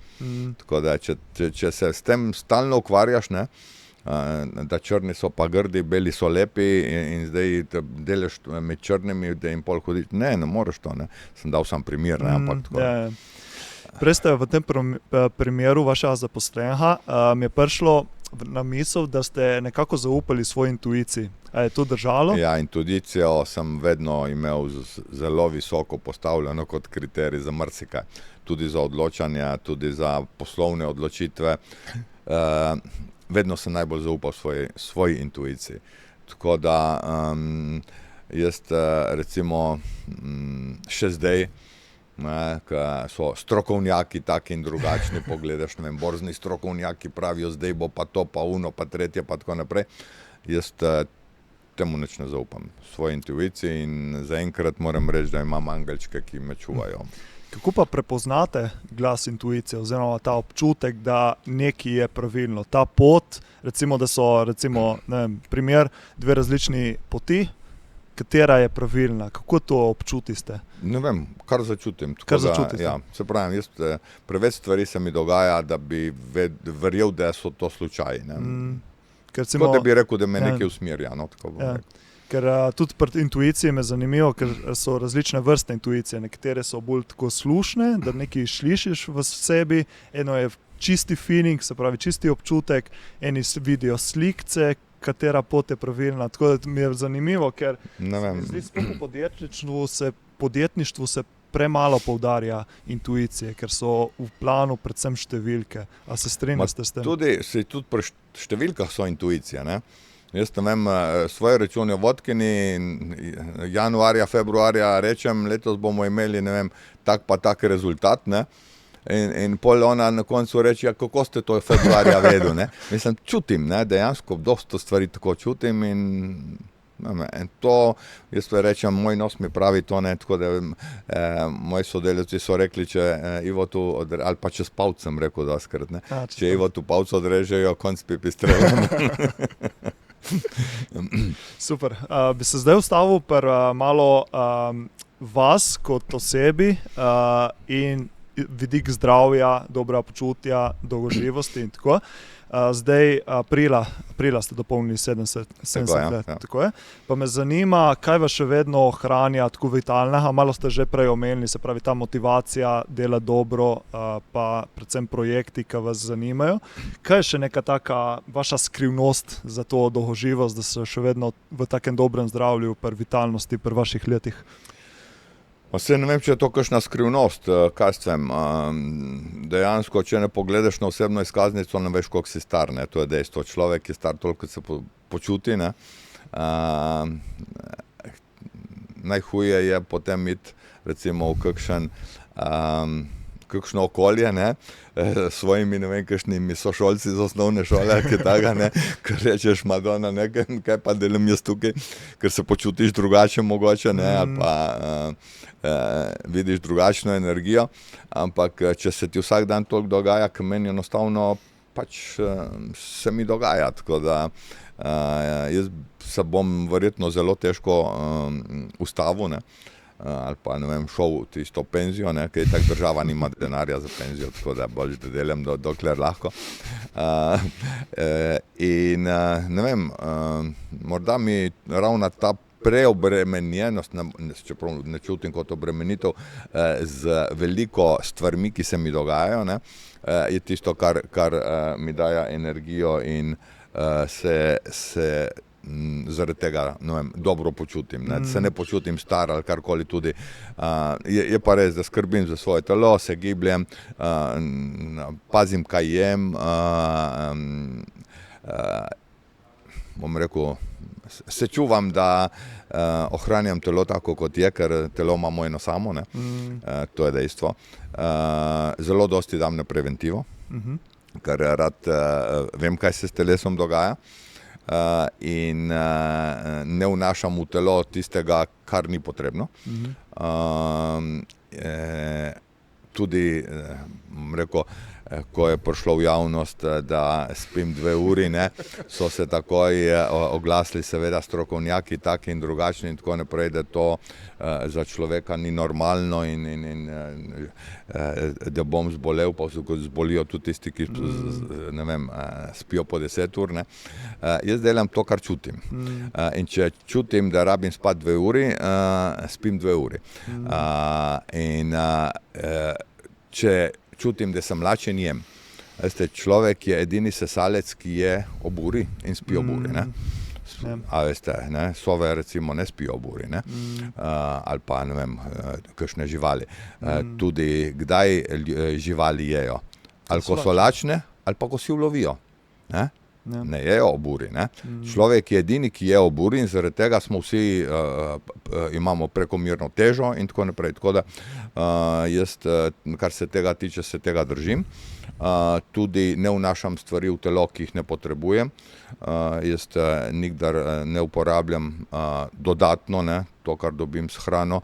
Tako da, če se s tem stalno ukvarjaš, ne, da črni so pa grdi, beli so lepi in zdaj delaš med črnimi, da jim pol hodiš, ne moreš to, ne. Sem dal sam primer, ne, ampak tako. Prej ste v tem primeru vašega zaposlenega, mi je prišlo na misel, da ste nekako zaupali svoji intuiciji. A je to držalo? Ja, intuicijo sem vedno imel zelo visoko postavljeno kot kriterij za marsikaj. Tudi za odločanja, tudi za poslovne odločitve. Vedno sem najbolj zaupal svoji intuiciji. Tako da jaz recimo še zdaj, ko so strokovnjaki taki in drugačni, pogledaš, ne vem, borzni strokovnjaki pravijo, zdaj bo pa to, pa uno, pa tretje, pa tako naprej. Jaz temu nič ne zaupam, svoji intuiciji in zaenkrat moram reči, da imam angelčke, ki me čuvajo. Kako pa prepoznate glas intuicije oziroma ta občutek, da nekaj je pravilno? Ta pot, recimo, da so, ne vem, primer, 2 različni poti, katera je pravilna, kako to občutite? Ne vem, kar začutim. Kar začutite. Ja, se pravim, preveč stvari se mi dogaja, da bi verjel, da so to slučaji. Tako da bi rekel, da me nekaj usmerja. No, tako bom rekel. Ker tudi pri intuiciji me zanimivo, ker so različne vrste intuicije. Nekatere so bolj tako slušne, da nekaj slišiš v sebi, eno je čisti feeling, se pravi čisti občutek, eni vidijo slikce, katera pot je pravilna. Tako da mi je zanimivo, ker zdi se v podjetništvu se premalo poudarja intuicije, ker so v planu predvsem številke. A se strinjate s tem? Tudi pri številkah so intuicije, ne? Jaz ne vem, svoje račune vodkini, januarja, februarja rečem, letos bomo imeli, ne vem, tak pa tak rezultat, ne? In pol ona na koncu reče, ja, kako ste to februarja vedel, ne? Mislim, čutim, ne, dejansko dosto stvari tako čutim in to, jaz rečem, moj nos mi pravi to, ne, tako da moji sodelavci so rekli, če Ivo tu, ali pa čez palc sem rekel doskrat, ne, če Ivo tu palc odrežejo, konc pipistrelom. Super. Bi se zdaj ustavil pri malo vas kot osebi in vidik zdravja, dobrega počutja, dolgoživosti in tako. Zdaj aprila ste dopolnili 70 let. Tako je. Pa me zanima, kaj vas še vedno ohranja tako vitalnega, malo ste že prej omenili, se pravi ta motivacija, dela dobro, pa predvsem projekti, ki vas zanimajo. Kaj je še neka taka vaša skrivnost za to dolgoživost, da ste še vedno v takem dobrem zdravju, pri vitalnosti, pri vaših letih? Saj ne vem, če je to kakšna skrivnost, kaj s tem. Dejansko, če ne pogledaš na osebno izkaznico, ne veš, koliko si star, ne, to je dejstvo. Človek je star toliko, kot se počuti, ne. Najhuje je potem iti, recimo, v kakšno okolje, ne, s svojimi, ne vem, kakšnimi sošolci z osnovne šole, kaj taka, ne, ker rečeš, Madonna, ne, kaj pa delam jaz tukaj, ker se počutiš drugače mogoče, ne, ali pa vidiš drugačno energijo, ampak če se ti vsak dan toliko dogaja, ker meni enostavno pač se mi dogaja, tako da jaz se bom verjetno zelo težko ustavil, ne, ali pa, ne vem, šel v tisto penzijo, ne, ker tak država nima denarja za penzijo, tako da bolj da delam dokler lahko. In ne vem, morda mi ravno ta preobremenjenost, čeprav ne čutim kot obremenitev, z veliko stvarmi, ki se mi dogajajo, ne, je tisto, kar mi daje energijo in se zaradi tega, ne vem, dobro počutim, ne, se ne počutim star ali karkoli tudi. Je pa res, da skrbim za svoje telo, se gibljem, pazim, kaj jem, bom rekel, se čuvam, da ohranjam telo tako, kot je, ker telo imamo eno samo, ne, to je dejstvo. Zelo dosti dam na preventivo, ker rad vem, kaj se s telesom dogaja. In ne vnašam v telo tistega, kar ni potrebno. Tudi, bom rekel, ko je prišlo v javnost, da spim 2 uri, ne, so se takoj oglasili seveda strokovnjaki, taki in drugačni in tako naprej, da to za človeka ni normalno in da bom zbolel, pa zbolijo tudi tisti, ki ne vem, spijo po 10 ur, ne. Jaz delam to, kar čutim. In če čutim, da rabim spati 2 uri, spim 2 uri. In če čutim, da sem lačen, jem. Veste, človek je edini sesalec, ki je ob uri in spi ob uri, ne. A veste, ne, sove recimo ne spijo ob uri, ne. Ali pa, ne vem, kakšne živali. Tudi kdaj živali jejo? Ali ko so lačne, ali pa ko si ulovijo, ne. Ne jejo ob uri, ne. Človek je edini, ki je ob uri in zaradi tega smo vsi, imamo prekomerno težo in tako naprej. Tako da jaz, kar se tega tiče, se tega držim. Tudi ne vnašam stvari v telo, ki jih ne potrebujem. Jaz nikdar ne uporabljam dodatno, ne, to, kar dobim s hrano.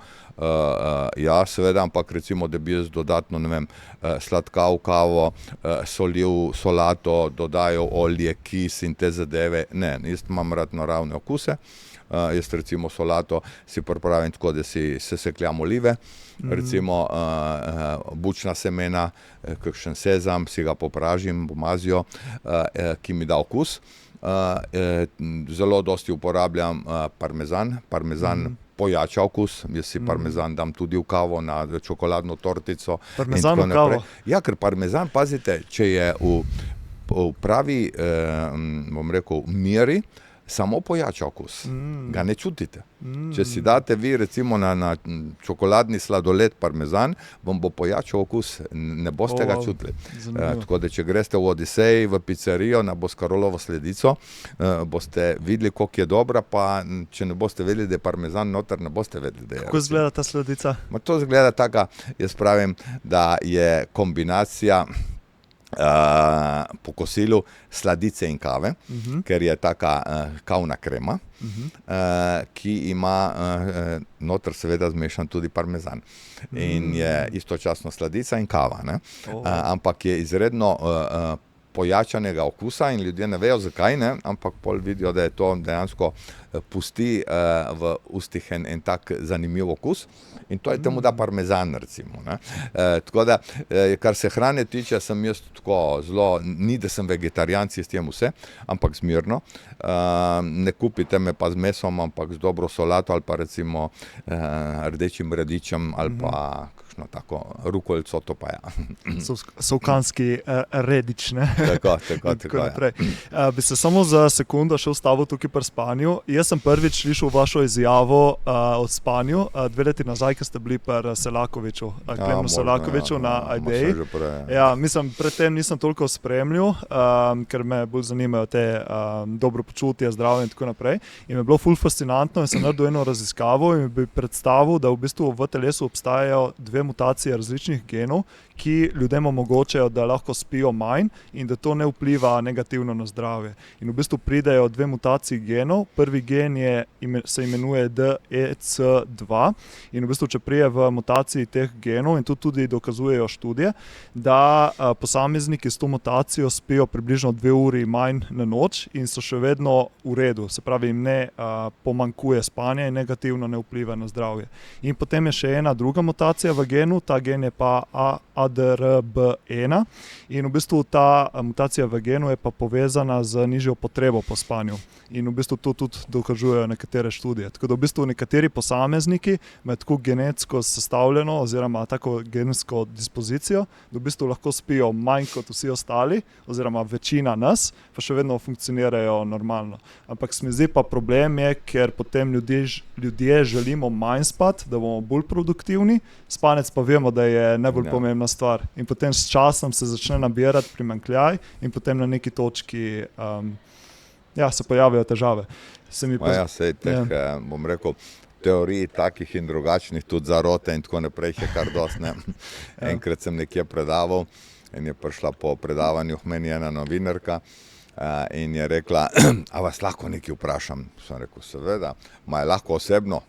Ja, seveda, ampak recimo, da bi jaz dodatno, ne vem, sladkal kavo, solil solato, dodajal olje, kis in te zadeve. Ne, jaz imam rad naravne okuse. Jaz recimo solato si pripravim tako, da si sesekljam olive, recimo bučna semena, kakšen sezam, si ga popražim, pomazijo, ki mi da okus. Zelo dosti uporabljam parmezan pojača okus, jaz si parmezan dam tudi v kavo na čokoladno tortico. Parmezan v kavo? Ja, ker parmezan, pazite, če je v pravi, bom rekel, meri, samo pojača okus, ga ne čutite. Če si date vi recimo na čokoladni sladoled parmezan, vam bo pojačal okus, ne boste ga čutili. Tako da, če greste v Odiseji, v pizzerijo na Boscarolovo sladico, boste videli, koliko je dobra, pa če ne boste vedeli, da je parmezan noter, ne boste vedeli, da je. Kako izgleda ta sladica? To izgleda taka, jaz pravim, da je kombinacija po kosilu sladice in kave, ker je taka kavna krema, ki ima noter seveda zmešan tudi parmezan. In je istočasno sladica in kava, ne? Ampak je izredno pojačanega okusa in ljudje ne vejo zakaj, ne? Ampak pol vidijo, da je to dejansko pusti v ustih en tak zanimiv okus. In to je temu da parmezan, recimo, ne. Tako da, kar se hrane tiče, sem jaz tako zelo, ni da sem vegetarijanc, jaz jem vse, ampak zmirno. Ne kupite me pa z mesom, ampak z dobro solato ali pa recimo rdečim radičem ali pa kakšno tako rukolico, to pa ja. Sovkanski redič, ne? Tako naprej. Bi se samo za sekundo še ustavil tukaj pri spanju. Jaz sem prvič slišal vašo izjavo o spanju 2 leti nazaj, ko ste bili pri Selakoviču, Klemnu Selakoviču na Ideji. Ja, mislim, predtem nisem toliko spremljal, ker me bolj zanimajo te dobro počutje, zdravje in tako naprej. In me je bilo ful fascinantno in sem naredil eno raziskavo in bi predstavil, da v bistvu v telesu obstajajo 2 mutacije različnih genov, ki ljudem omogočajo, da lahko spijo manj in da to ne vpliva negativno na zdravje. In v bistvu pridejo 2 mutaciji genov. Prvi gen se imenuje DEC2 in v bistvu, če pride v mutaciji teh genov, in to tudi dokazujejo študije, da posamezniki s to mutacijo spijo približno 2 uri manj na noč in so še vedno v redu. Se pravi, jim ne pomanjkuje spanja in negativno ne vpliva na zdravje. In potem je še ena druga mutacija v genu, ta gen je pa ADRB1 in v bistvu ta mutacija v genu je pa povezana z nižjo potrebo po spanju. In v bistvu to tudi dokazujejo nekatere študije. Tako da v bistvu nekateri posamezniki med tako genetsko sestavljeno oziroma tako gensko dispozicijo, da v bistvu lahko spijo manj kot vsi ostali oziroma večina nas, pa še vedno funkcionirajo normalno. Ampak se mi zdi pa problem je, ker potem ljudje želimo manj spati, da bomo bolj produktivni, spanec pa vemo, da je najbolj pomembna stvar. In potem s časom se začne nabirati primanjkljaj in potem na neki točki se pojavijo težave. Bom rekel, teorij takih in drugačnih, tudi zarote in tako naprej je kar dosti, ne. Enkrat sem nekje predaval in je prišla po predavanju k meni ena novinarka in je rekla, a vas lahko nekaj vprašam? Sem rekel, seveda, ma je lahko osebno?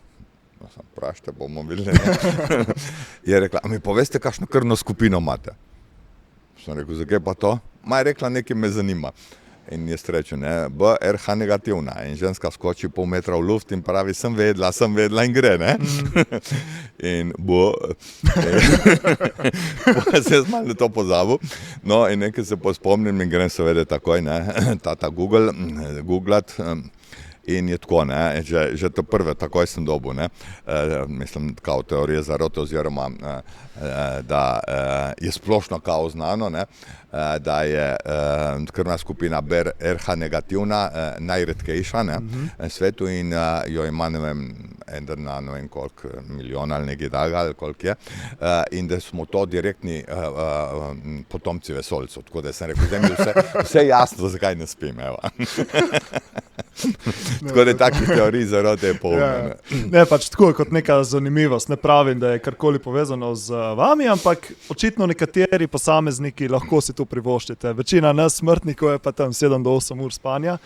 Vprašajte, bomo videli. Je rekla, a mi poveste, kakšno krvno skupino imate? Sem rekel, zakaj pa to? Ma je rekla, nekaj me zanima. In jaz rečem, BRH negativna. In ženska skoči pol metra v luft in pravi, sem vedela in gre, ne? In se jaz malo to pozabil. No, in nekaj se spomnim in grem seveda takoj, ne, googlat. In je tako, ne, že to prve, takoj sem dobil, ne, mislim, kao teorije zarote oziroma, da je splošno kao znano, ne, da je krvna skupina BRH negativna, najredkejša, ne, na svetu in jo ima, ne vem, na ne vem koliko milijon ali nekaj daga ali koliko je, in da smo to direktni potomci vesoljcev, tako da sem rekel, zdaj mi vse jasno, zakaj ne spim, evo. Tako da takih teorij zarote je polno. Ja. Ne, pač tako kot neka zanimivost. Ne pravim, da je karkoli povezano z vami, ampak očitno nekateri posamezniki lahko si to privoščite. Večina nas smrtnikov je pa tam 7 do 8 ur spanja.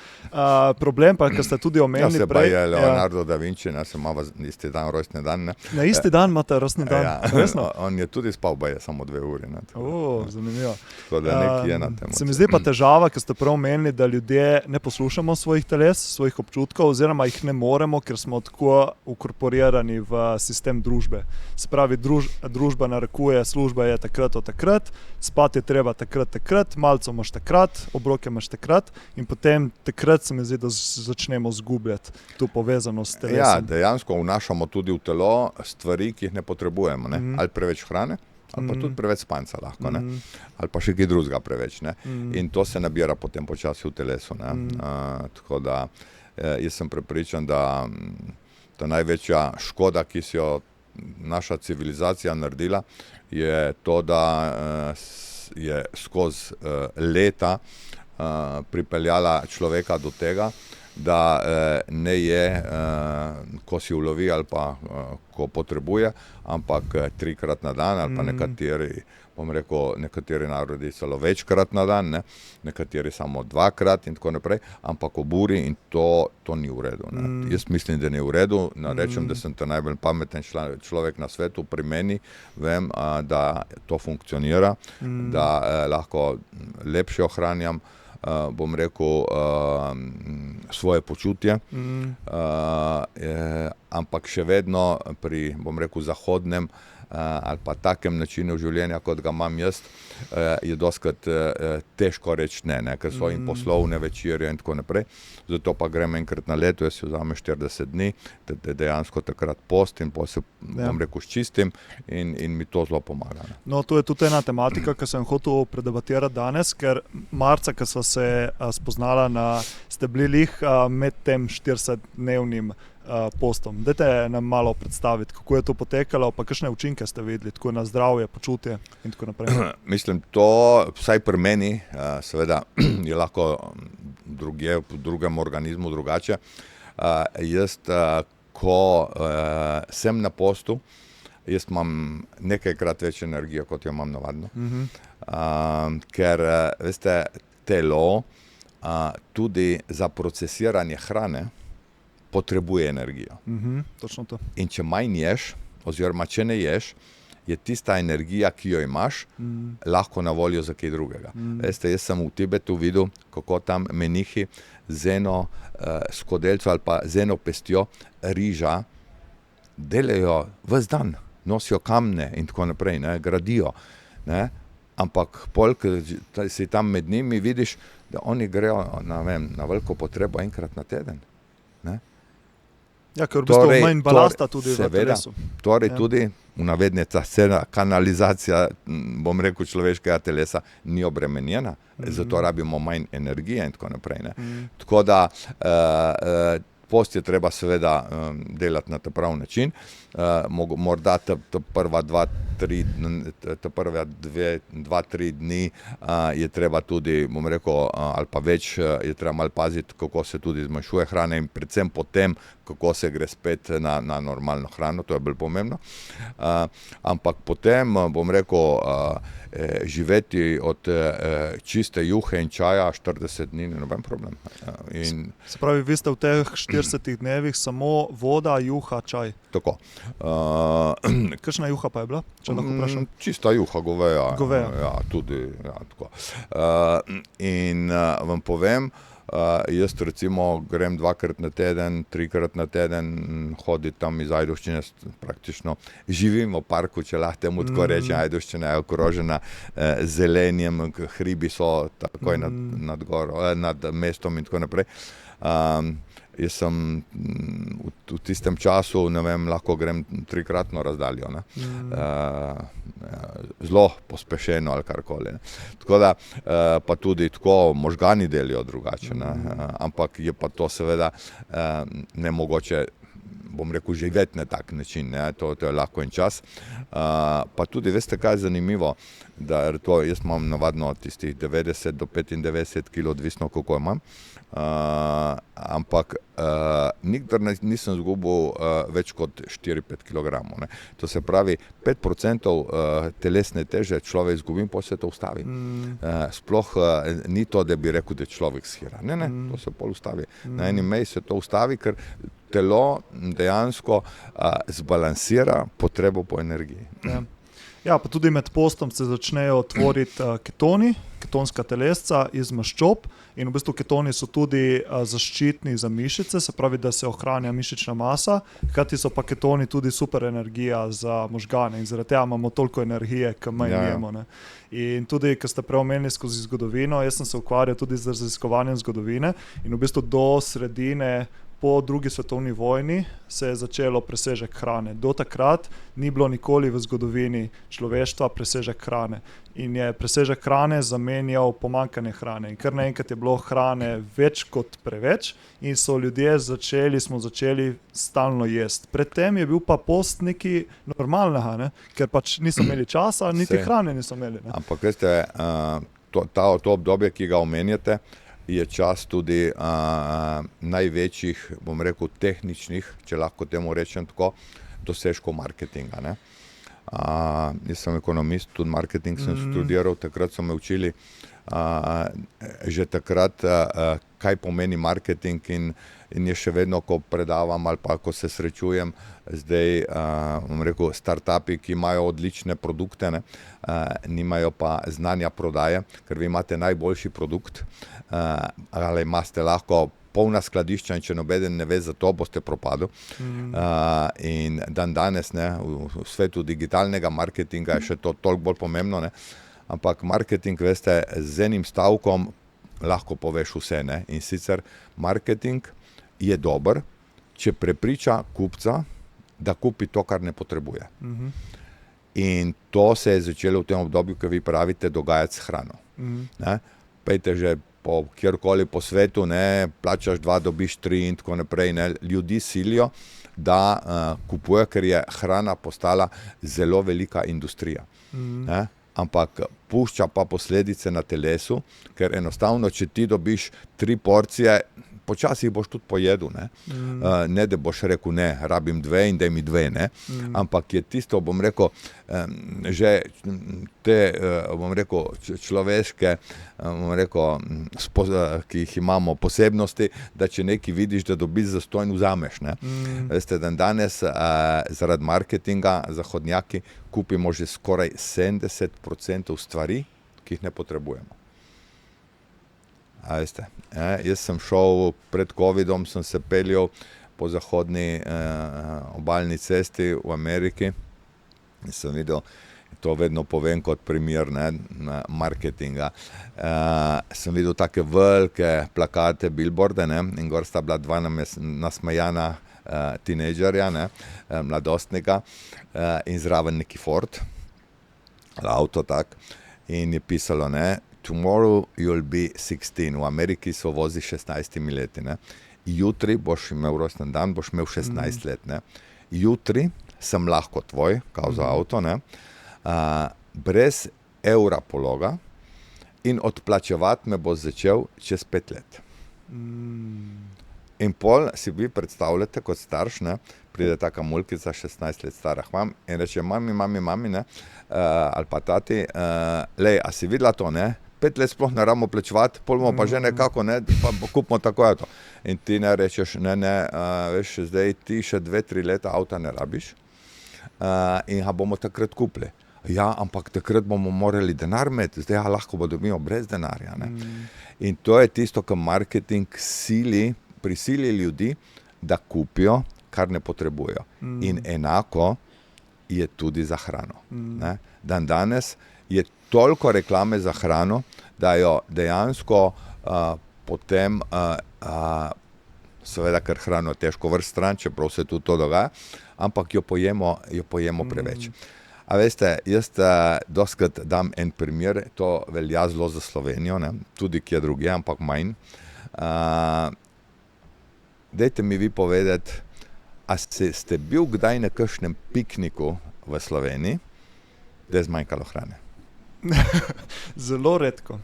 Problem pa, ker ste tudi omenili se pa prej. je Leonardo da Vinci, se ima isti dan rojstni dan. Ne? Na isti dan imate rojstni dan. Ja, Resno? on je tudi spal, je samo 2 uri. Ne? Zanimivo. Tako da nekaj je na tem. Se mi zdi pa težava, ker ste prav omenili, da ljudje ne poslušamo svojih teles, svojih občutkov, oziroma jih ne moremo, ker smo tako ukorporirani v sistem družbe. Se pravi, družba narekuje, služba je takrat, spati je treba takrat, malco imaš takrat, obroke imaš takrat in potem takrat se mi zdi, da začnemo zgubljati to povezanost s telesom. Ja, dejansko vnašamo tudi v telo stvari, ki jih ne potrebujemo, ne? Ali preveč hrane, ali pa tudi preveč spanca lahko, ne? Ali pa še kaj drugega preveč. Ne? In to se nabira potem počasi v telesu. Ne? Tako da jaz sem prepričan, da največja škoda, ki si jo naša civilizacija naredila, je to, da je skozi leta pripeljala človeka do tega, da ne je, ko si ulovi ali pa ko potrebuje, ampak 3-krat na dan ali pa nekateri, bom rekel, nekateri narodi celo večkrat na dan, ne? Nekateri samo 2-krat in tako naprej, ampak ob uri in to ni v redu. Ne? Jaz mislim, da ni v redu, rečem, da sem te najbolj pameten človek na svetu, pri meni vem, da to funkcionira, da lahko lepše ohranjam, bom rekel, svoje počutje, ampak še vedno pri, bom rekel, zahodnem ali pa takem načinu življenja, kot ga imam jaz, je dostikrat težko reči ne, ker so in poslovne večerje in tako naprej. Zato pa grem enkrat na leto, jaz si vzamem 40 dni, da dejansko takrat postim, pa se, bom rekel, ščistim in mi to zelo pomaga. Ne. No, to je tudi ena tematika, ki sem hotel predebatirati danes, ker marca, ko sva se spoznala, ste bili med tem 40-dnevnim postom. Dajte nam malo predstaviti, kako je to potekalo, pa kakšne učinke ste videli, tako na zdravje, počutje in tako naprej. Mislim, to vsaj pri meni, seveda je lahko drugje, v drugem organizmu drugače. Jaz, ko sem na postu, jaz imam nekajkrat več energije, kot jo imam navadno. Ker, veste, telo tudi za procesiranje hrane potrebuje energijo. Točno to. In če manj ješ, oziroma če ne ješ, je tista energija, ki jo imaš, lahko na voljo za kaj drugega. Veste, jaz sem v Tibetu videl, kako tam menihi z eno skodelco ali pa z eno pestjo riža delajo ves dan, nosijo kamne in tako naprej, ne, gradijo. Ne. Ampak polk si tam med njimi, vidiš, da oni grejo na veliko potrebo enkrat na teden. Ne. Ja, ker v bistvu manj balasta tudi v telesu. Torej tudi v navednicah kanalizacija, bom rekel, človeškega telesa ni obremenjena, zato rabimo manj energije in tako naprej. Ne. Tako da post je treba seveda delati na ta prav način. Morda prva 2-3 dni je treba tudi, bom rekel, ali pa več, je treba malo paziti, kako se tudi zmanjšuje hrana in predvsem potem, kako se gre spet na normalno hrano, to je bolj pomembno. Ampak potem, bom rekel, živeti od čiste juhe in čaja 40 dni ni noben problem. Se pravi, vi ste v teh 40 dnevih samo voda, juha, čaj. Tako. Kakšna juha pa je bila, če lahko vprašam? Čista juha, goveja. Goveja. Ja, tudi, ja, tako. In vam povem, jaz recimo grem 2-krat na teden, 3-krat na teden hoditi tam iz Ajdovščine, praktično živim v parku, če lahko temu tako rečem. Ajdovščina je okrožena zelenjem, hribi so takoj nad mestom in tako naprej. Jaz sem v tistem času, ne vem, lahko grem 3-kratno razdaljo, ne. Zelo pospešeno ali karkoli. Tako da, pa tudi tako možgani delijo drugače, ne. Ampak je pa to seveda nemogoče, bom rekel, živeti na tak način, ne, to je lahko en čas. Pa tudi, veste, kaj je zanimivo, da to, jaz imam navadno tistih 90 do 95 kg, odvisno kako imam, ampak nikdar nisem izgubil več kot 4-5 kg. Ne. To se pravi, 5% telesne teže človek izgubim, potem se to ustavi. Sploh ni to, da bi rekel, da človek shira. Ne, to se pol ustavi. Na eni meji se to ustavi, ker telo dejansko zbalansira potrebo po energiji. Ja, pa tudi med postom se začnejo tvoriti ketoni, ketonska telesca iz maščob in v bistvu ketoni so tudi zaščitni za mišice, se pravi, da se ohranja mišična masa, hkrati so pa ketoni tudi super energija za možgane in zaradi tega imamo toliko energije, ki manj jemo. Ne. In tudi, ko ste preomenili skozi zgodovino, jaz sem se ukvarjal tudi z raziskovanjem zgodovine in v bistvu do sredine po drugi svetovni vojni se je začelo presežek hrane. Do takrat ni bilo nikoli v zgodovini človeštva presežek hrane. In je presežek hrane zamenjal pomanjkanje hrane. In kar naenkrat je bilo hrane več kot preveč in so ljudje smo začeli stalno jesti. Predtem je bil pa post nekaj normalnega, ne? Ker pač niso imeli časa, niti hrane niso imeli. Ne? Ampak veste, to obdobje, ki ga omenjate, je čas tudi največjih, bom rekel, tehničnih, če lahko temu rečem tako, dosežkov marketinga. Ne? Jaz sem ekonomist, tudi marketing sem študiral, takrat so me učili že takrat, kaj pomeni marketing in je še vedno, ko predavam ali pa ko se srečujem zdaj, bom rekel, startupi, ki imajo odlične produkte, ne, nimajo pa znanja prodaje, ker vi imate najboljši produkt, ali imate lahko polna skladišča in če nobeden ne ve za to, boste propadli. In danes, ne, v svetu digitalnega marketinga je še to toliko bolj pomembno, ne. Ampak marketing, veste, z enim stavkom lahko poveš vse, ne. In sicer marketing je dober, če prepriča kupca, da kupi to, kar ne potrebuje. In to se je začelo v tem obdobju, ko vi pravite, dogajati s hrano. Ne. Pejte že kjerkoli po svetu, ne, plačaš 2, dobiš 3 in tako naprej. Ne. Ljudi silijo, da kupujejo, ker je hrana postala zelo velika industrija. Ne. Ampak pušča pa posledice na telesu, ker enostavno, če ti dobiš 3 porcije, počasi boš tudi pojedel, ne. Ne, da boš rekel, ne, rabim 2 in daj mi 2, ne. Ampak je tisto, bom rekel, že te, bom rekel, človeške, bom rekel, ki jih imamo posebnosti, da če nekaj vidiš, da dobiš zastonj, vzameš, ne. Veste, danes zaradi marketinga zahodnjaki kupimo že skoraj 70% stvari, ki jih ne potrebujemo. A veste, jaz sem šel pred covidom, sem se peljal po zahodni obalni cesti v Ameriki in sem videl, to vedno povem kot primer, ne, marketinga. Sem videl take velike plakate, billboarde, ne, in gor sta bila 2 nasmejana tinejdžerja, ne, mladostnika, in zraven neki Ford, avto tak, in je pisalo, ne, tomorrow you'll be 16. V Ameriki so vozi 16 leti, ne. Jutri boš imel rojstni dan, boš imel 16 let, ne. Jutri sem lahko tvoj, kao za avto, ne, brez evra pologa in odplačevati me bo začel čez 5 let. In pol si vi predstavljate kot starš, ne, pride taka mulkica, 16 let stara, hvam, in reče, mami, ne, ali pa tati, lej, a si videla to, ne, 5 let sploh ne rabimo plačevati, pol bomo pa že nekako, ne, pa kupimo tako je to. In ti ne rečeš, ne, veš, zdaj ti še 2-3 leta avta ne rabiš, in ga bomo takrat kupili. Ja, ampak takrat bomo morali denar imeti, zdaj ga lahko dobimo brez denarja, ne. In to je tisto, kar marketing prisili ljudi, da kupijo, kar ne potrebujejo. In enako je tudi za hrano, ne. Danes je toliko reklame za hrano, da jo dejansko potem, seveda, ker hrano težko vrsti stran, čeprav se tudi to dogaja, ampak jo pojemo preveč. A veste, jaz dostikrat dam en primer, to velja zelo za Slovenijo, ne, tudi kje drugje, ampak manj. Dajte mi vi povedati, A ste bil kdaj na kakšnem pikniku v Sloveniji, da je zmanjkalo hrane? Zelo redko.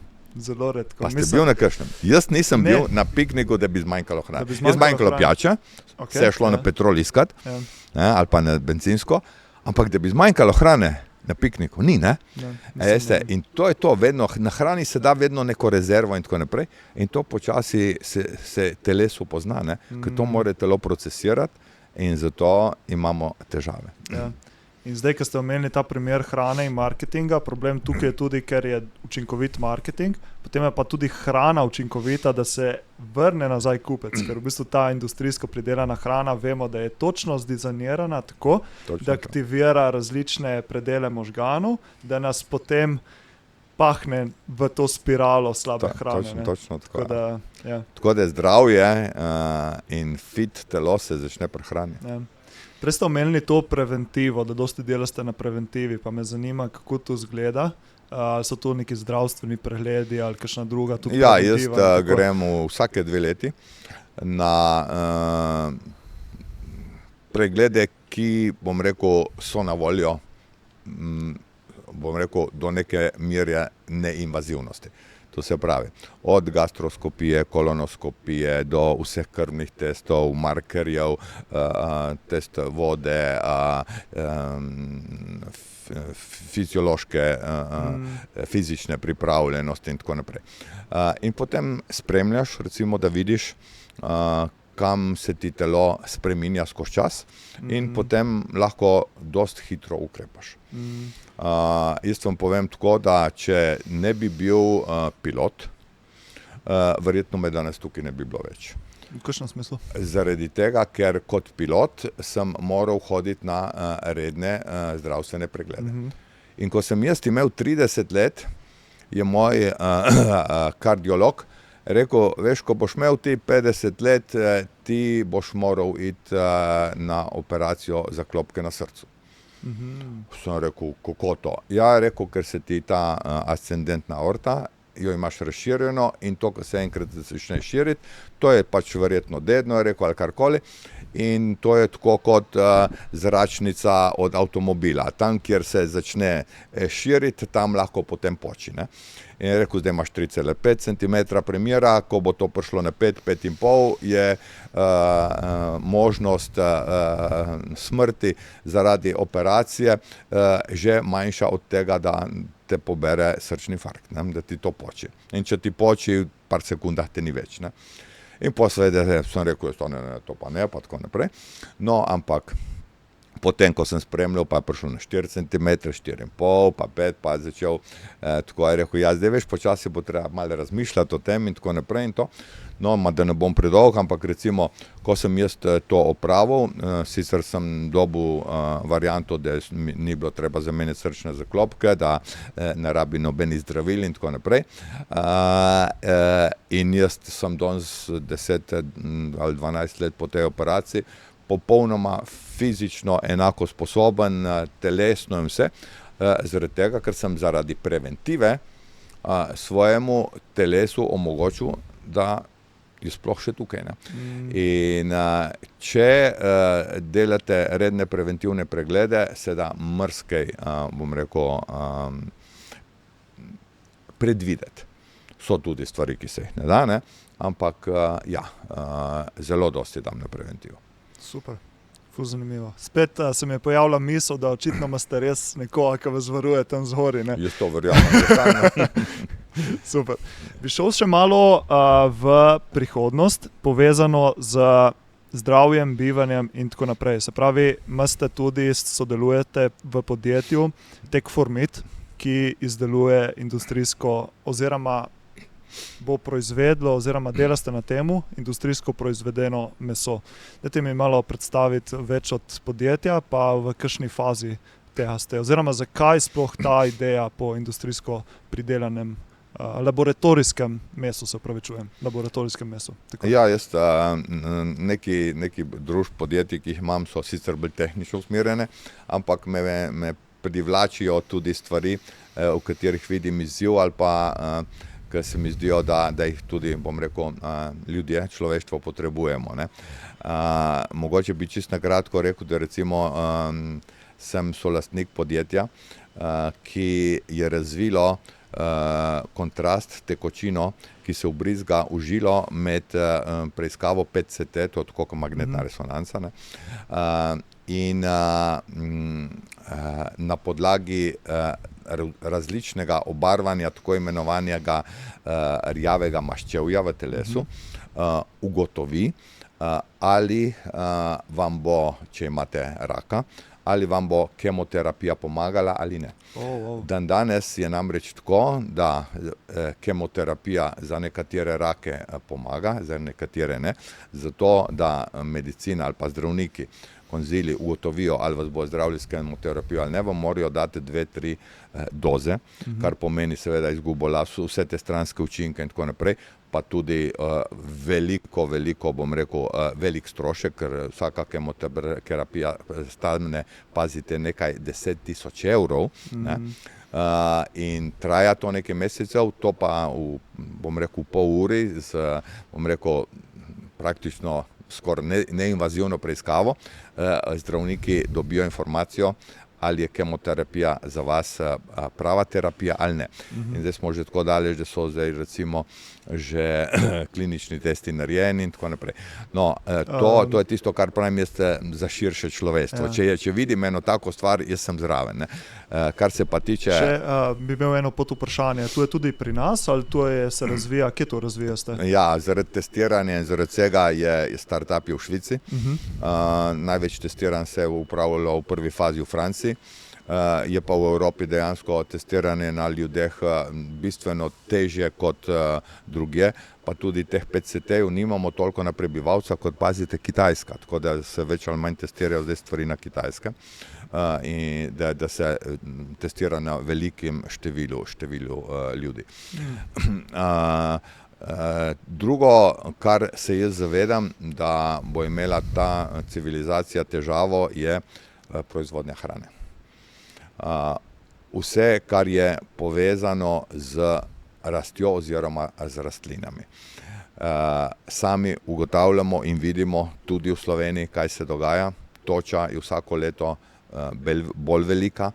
Pa ste bil na kakšnem? Jaz nisem bil na pikniku, da bi zmanjkalo hrane. Je zmanjkalo pijače, se je šlo na petrol iskat, ali pa na bencinsko, ampak da bi zmanjkalo hrane na pikniku, ni, ne? In to je to, vedno, na hrani se da vedno neko rezervo in tako naprej in to počasi se telesu pozna, ne? Ker to mora telo procesirati in zato imamo težave. In zdaj, ko ste omenili ta primer hrane in marketinga, problem tukaj je tudi, ker je učinkovit marketing, potem je pa tudi hrana učinkovita, da se vrne nazaj kupec, ker v bistvu ta industrijsko pridelana hrana, vemo, da je točno zdizajnirana tako, da aktivira različne predele možganov, da nas potem pahne v to spiralo slabe hrane. Točno tako. Tako da zdravje in fit telo se začne pri hrani. Prej ste omenili to preventivo, da dosti delate na preventivi, pa me zanima, kako to izgleda. So to neki zdravstveni pregledi ali kakšna druga tu preventiva? Jaz grem vsake 2 leti na preglede, ki, bom rekel, so na voljo, bom rekel, do neke mere neinvazivnosti. To se pravi, od gastroskopije, kolonoskopije do vseh krvnih testov, markerjev, test vode, fiziološke, fizične pripravljenosti in tako naprej. In potem spremljaš, recimo, da vidiš, kam se ti telo spreminja skozi čas in potem lahko dosti hitro ukrepaš. Jaz vam povem tako, da če ne bi bil pilot, verjetno me danes tukaj ne bi bilo več. V kakšnem smislu? Zaradi tega, ker kot pilot sem moral hoditi na redne zdravstvene preglede. In ko sem jaz imel 30 let, je moj kardiolog rekel, veš, ko boš imel ti 50 let, ti boš moral iti na operacijo za klopke na srcu. Sem rekel, kako to? Ja, rekel, ker se ti ta ascendentna aorta, jo imaš razširjeno in to, ko se enkrat začne širiti, to je pač verjetno dedno, je rekel, ali karkoli. In to je tako kot zračnica od avtomobila. Tam, kjer se začne širiti, tam lahko potem poči, ne. In je rekel, zdaj imaš 3,5 cm premjera, ko bo to prišlo na 5, 5,5, je možnost smrti zaradi operacije že manjša od tega, da te pobere srčni infarkt, ne, da ti to poči. In če ti poči, v par sekundah te ni več, ne. In posledaj sem rekel, to pa ne, pa tako naprej. No, ampak potem, ko sem spremljal, pa je prišel na 4 cm, 4,5, pa 5, pa je začel, tako je rekel, ja, zdaj veš, počasi bo treba malo razmišljati o tem in tako naprej in to. No, da ne bom predolg, ampak recimo, ko sem jaz to opravil, sicer sem dobil varianto, da ni bilo treba zamenjati srčne zaklopke, da ne rabi nobenih zdravil in tako naprej. In jaz sem danes 10 ali 12 let po tej operaciji popolnoma fizično enako sposoben, telesno in vse, zaradi tega, ker sem zaradi preventive svojemu telesu omogočil, da je sploh še tukaj, ne. In če delate redne preventivne preglede, se da marsikaj, bom rekel, predvideti. So tudi stvari, ki se jih ne da, ne, ampak ja, zelo dosti dam na preventivo. Super, ful zanimivo. Spet se mi je pojavila misel, da očitno imate res nekoga, ki vas varuje tam zgori, ne? Jaz to verjamem. Super. Bi šel še malo v prihodnost, povezano z zdravjem, bivanjem in tako naprej. Se pravi, imate tudi, sodelujete v podjetju Tekformit, ki izdeluje industrijsko oziroma bo proizvedlo oziroma delate na temu industrijsko proizvedeno meso. Dajte mi malo predstaviti več od podjetja, pa v kakšni fazi tega ste, oziroma zakaj sploh ta ideja po industrijsko pridelanem laboratorijskem mesu, se opravičujem, laboratorijskem mesu. Tako. Ja, jaz neki družb podjetij, ki jih imam, so sicer bolj tehnično usmerjene, ampak me privlačijo tudi stvari, v katerih vidim izziv ali pa ki se mi zdijo, da jih tudi, bom rekel, ljudje, človeštvo potrebujemo, ne. Mogoče bi čisto na kratko rekel, da recimo sem solastnik podjetja, ki je razvilo kontrast tekočino, ki se vbrizga v žilo med preiskavo PET-CT, to je tako kot magnetna resonanca, ne. In na podlagi različnega obarvanja, tako imenovanega rjavega maščevja v telesu, ugotovi, ali vam bo, če imate raka, ali vam bo kemoterapija pomagala ali ne. Dandanes je namreč tako, da kemoterapija za nekatere rake pomaga, za nekatere ne, zato da medicina ali pa zdravniki, konzili ugotovijo, ali vas bo zdravili s kemoterapijo ali ne, vam morajo dati 2-3 doze, kar pomeni seveda izgubo las, vse te stranske učinke in tako naprej, pa tudi veliko, bom rekel, velik strošek, ker vsaka kemoterapija stane, pazite, nekaj 10.000 evrov, ne. In traja to nekaj mesecev, to pa bom rekel, pol uri bom rekel, praktično skoraj neinvazivno preiskavo, zdravniki dobijo informacijo, ali je kemoterapija za vas prava terapija ali ne. In zdaj smo že tako daleč, da so zdaj recimo že klinični testi narejeni in tako naprej. No, to je tisto, kar pravim jaz za širše človeštvo. Če vidim eno tako stvar, jaz sem zraven, ne. Kar se pa tiče... Bi imel eno podvprašanje. To je tudi pri nas ali to se razvija? Kje to razvijaste? Ja, zaradi testiranja in zaradi vsega je startup v Švici. Največ testiranj se je upravljalo v prvi fazi v Franciji. Je pa v Evropi dejansko testiranje na ljudeh bistveno težje kot drugje, pa tudi teh PET-CT-jev nimamo toliko na prebivalca kot, pazite, Kitajska, tako da se več ali manj testirajo zdaj stvari na Kitajskem in da se testira na velikem številu ljudi. Drugo, kar se jaz zavedam, da bo imela ta civilizacija težavo, je proizvodnja hrane. Vse, kar je povezano z rastjo oziroma z rastlinami. Sami ugotavljamo in vidimo tudi v Sloveniji, kaj se dogaja. Toča je vsako leto bolj velika,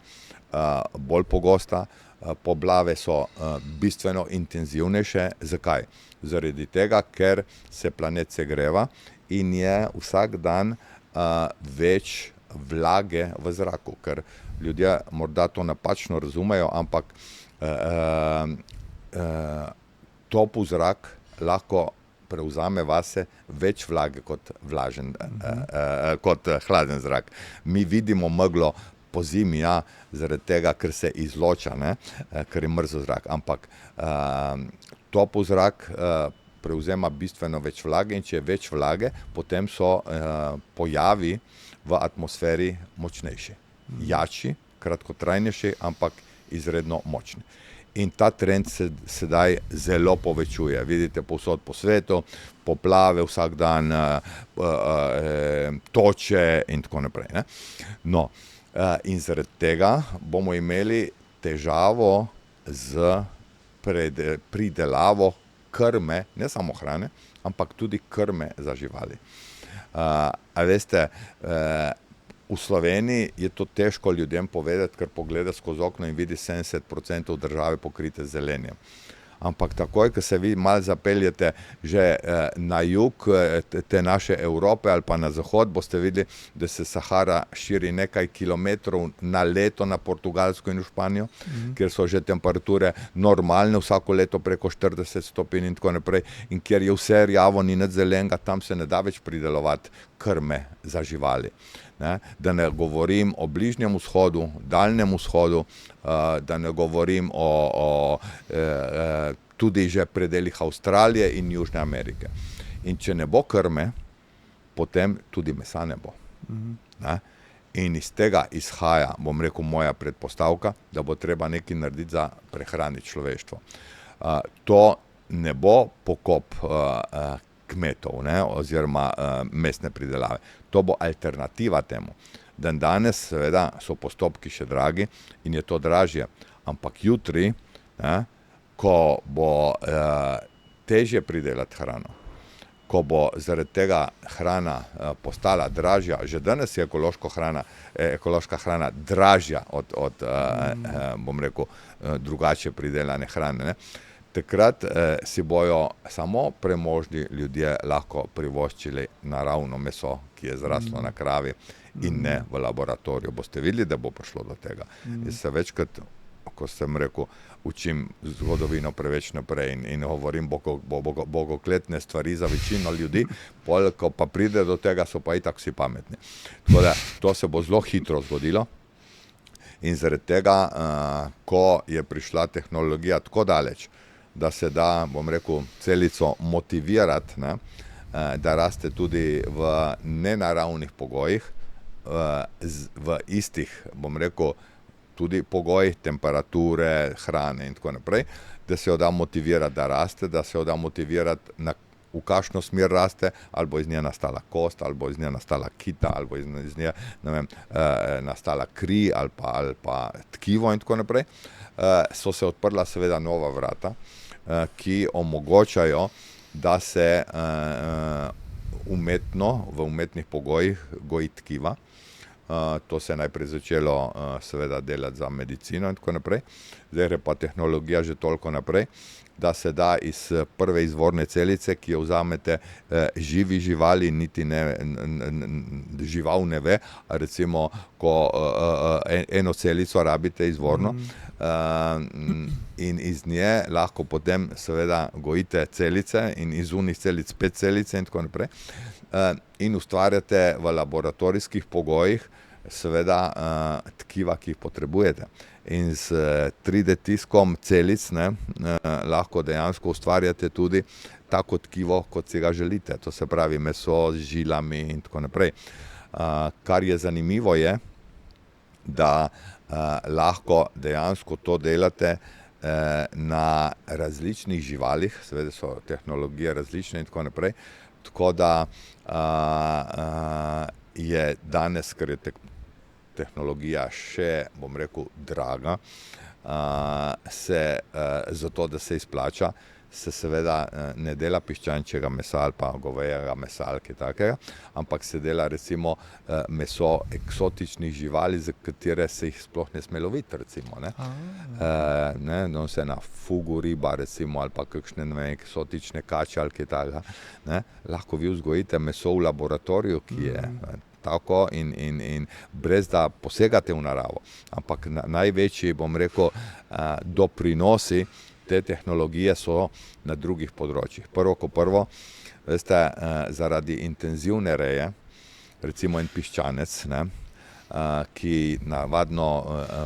bolj pogosta, poplave so bistveno intenzivnejše. Zakaj? Zaradi tega, ker se planet segreva in je vsak dan več vlage v zraku, ker ljudje morda to napačno razumejo, ampak topel zrak lahko prevzame vase več vlage kot hladen zrak. Mi vidimo meglo pozimi, ja, zaradi tega, ker se izloča, ne, ker je mrzel zrak, ampak topel zrak prevzema bistveno več vlage in če je več vlage, potem so pojavi v atmosferi močnejši. Jači, kratkotrajnejši, ampak izredno močni. In ta trend se sedaj zelo povečuje. Vidite povsod po svetu, poplave vsak dan, toče in tako naprej, ne. No, in zaradi tega bomo imeli težavo z pridelavo krme, ne samo hrane, ampak tudi krme za živali. A veste, v Sloveniji je to težko ljudem povedati, ker pogleda skozi okno in vidi 70% države pokrite z zelenjem. Ampak takoj, ko se vi malo zapeljete že na jug te naše Evrope ali pa na zahod, boste videli, da se Sahara širi nekaj kilometrov na leto na Portugalsko in v Španijo, kjer so že temperature normalne, vsako leto preko 40 stopinj in tako naprej, in kjer je vse rjavo, ni nič zelenega, tam se ne da več pridelovati krme za živali. Ne? Da ne govorim o Bližnjem vzhodu, Daljnem vzhodu, da ne govorim o tudi že predelih Avstralije in Južne Amerike. In če ne bo krme, potem tudi mesa ne bo. Ne? In iz tega izhaja, bom rekel, moja predpostavka, da bo treba nekaj narediti za prehraniti človeštvo. To ne bo pokop kmetov, ne, oziroma mesne pridelave. To bo alternativa temu. Danes seveda so postopki še dragi in je to dražje, ampak jutri ko bo težje pridelati hrano, ko bo zaradi tega hrana postala dražja, že danes je ekološka hrana dražja od bom rekel, drugače pridelane hrane, ne. Takrat si bojo samo premožni ljudje lahko privoščili naravno meso, ki je zraslo na kravi in ne v laboratoriju. Boste videli, da bo prišlo do tega. Jaz se večkrat, ko sem rekel, učim zgodovino preveč naprej in govorim bogokletne stvari za večino ljudi, pol, ko pa pride do tega, so pa itak vsi pametni. Tako da, to se bo zelo hitro zgodilo in zaradi tega, ko je prišla tehnologija tako daleč, da se da, bom rekel, celico motivirati, ne, da raste tudi v nenaravnih pogojih, v istih, bom rekel, tudi pogojih, temperature, hrane in tako naprej, da se jo da motivirati, da raste, da se jo da motivirati, v kakšno smer raste, ali bo iz nje nastala kost, ali bo iz nje nastala kita, ali bo iz nje, ne vem, nastala kri ali pa tkivo in tako naprej. So se odprla seveda nova vrata, ki omogočajo, da se v umetnih pogojih goji tkiva. To se je najprej začelo seveda delati za medicino in tako naprej. Zdaj gre pa tehnologija že toliko naprej, da se da iz prve izvorne celice, ki jo vzamete živi živali, niti ne, žival ne ve, recimo, ko eno celico rabite izvorno, in iz nje lahko potem seveda gojite celice in iz unih celic 5 celice in tako naprej. In ustvarjate v laboratorijskih pogojih seveda tkiva, ki jih potrebujete. In s 3D tiskom celic, ne, lahko dejansko ustvarjate tudi tako tkivo, kot si ga želite. To se pravi meso z žilami in tako naprej. Kar je zanimivo je, da lahko dejansko to delate na različnih živalih, seveda so tehnologije različne in tako naprej. Tako da je danes, ker je tehnologija še, bom rekel, draga, zato, da se izplača, se seveda ne dela piščančjega mesa ali pa govejega mesa ali kaj takega, ampak se dela recimo meso eksotičnih živali, za katere se jih sploh ne sme loviti, recimo, ne. No, se na fugu riba, recimo, ali pa kakšne, ne vem, eksotične kače ali kaj takega, ne. Lahko vi vzgojite meso v laboratoriju, ki je tako in brez da posegate v naravo. Ampak največji, bom rekel, doprinosi te tehnologije so na drugih področjih. Prvo ko prvo, veste, zaradi intenzivne reje, recimo en piščanec, ne, ki navadno,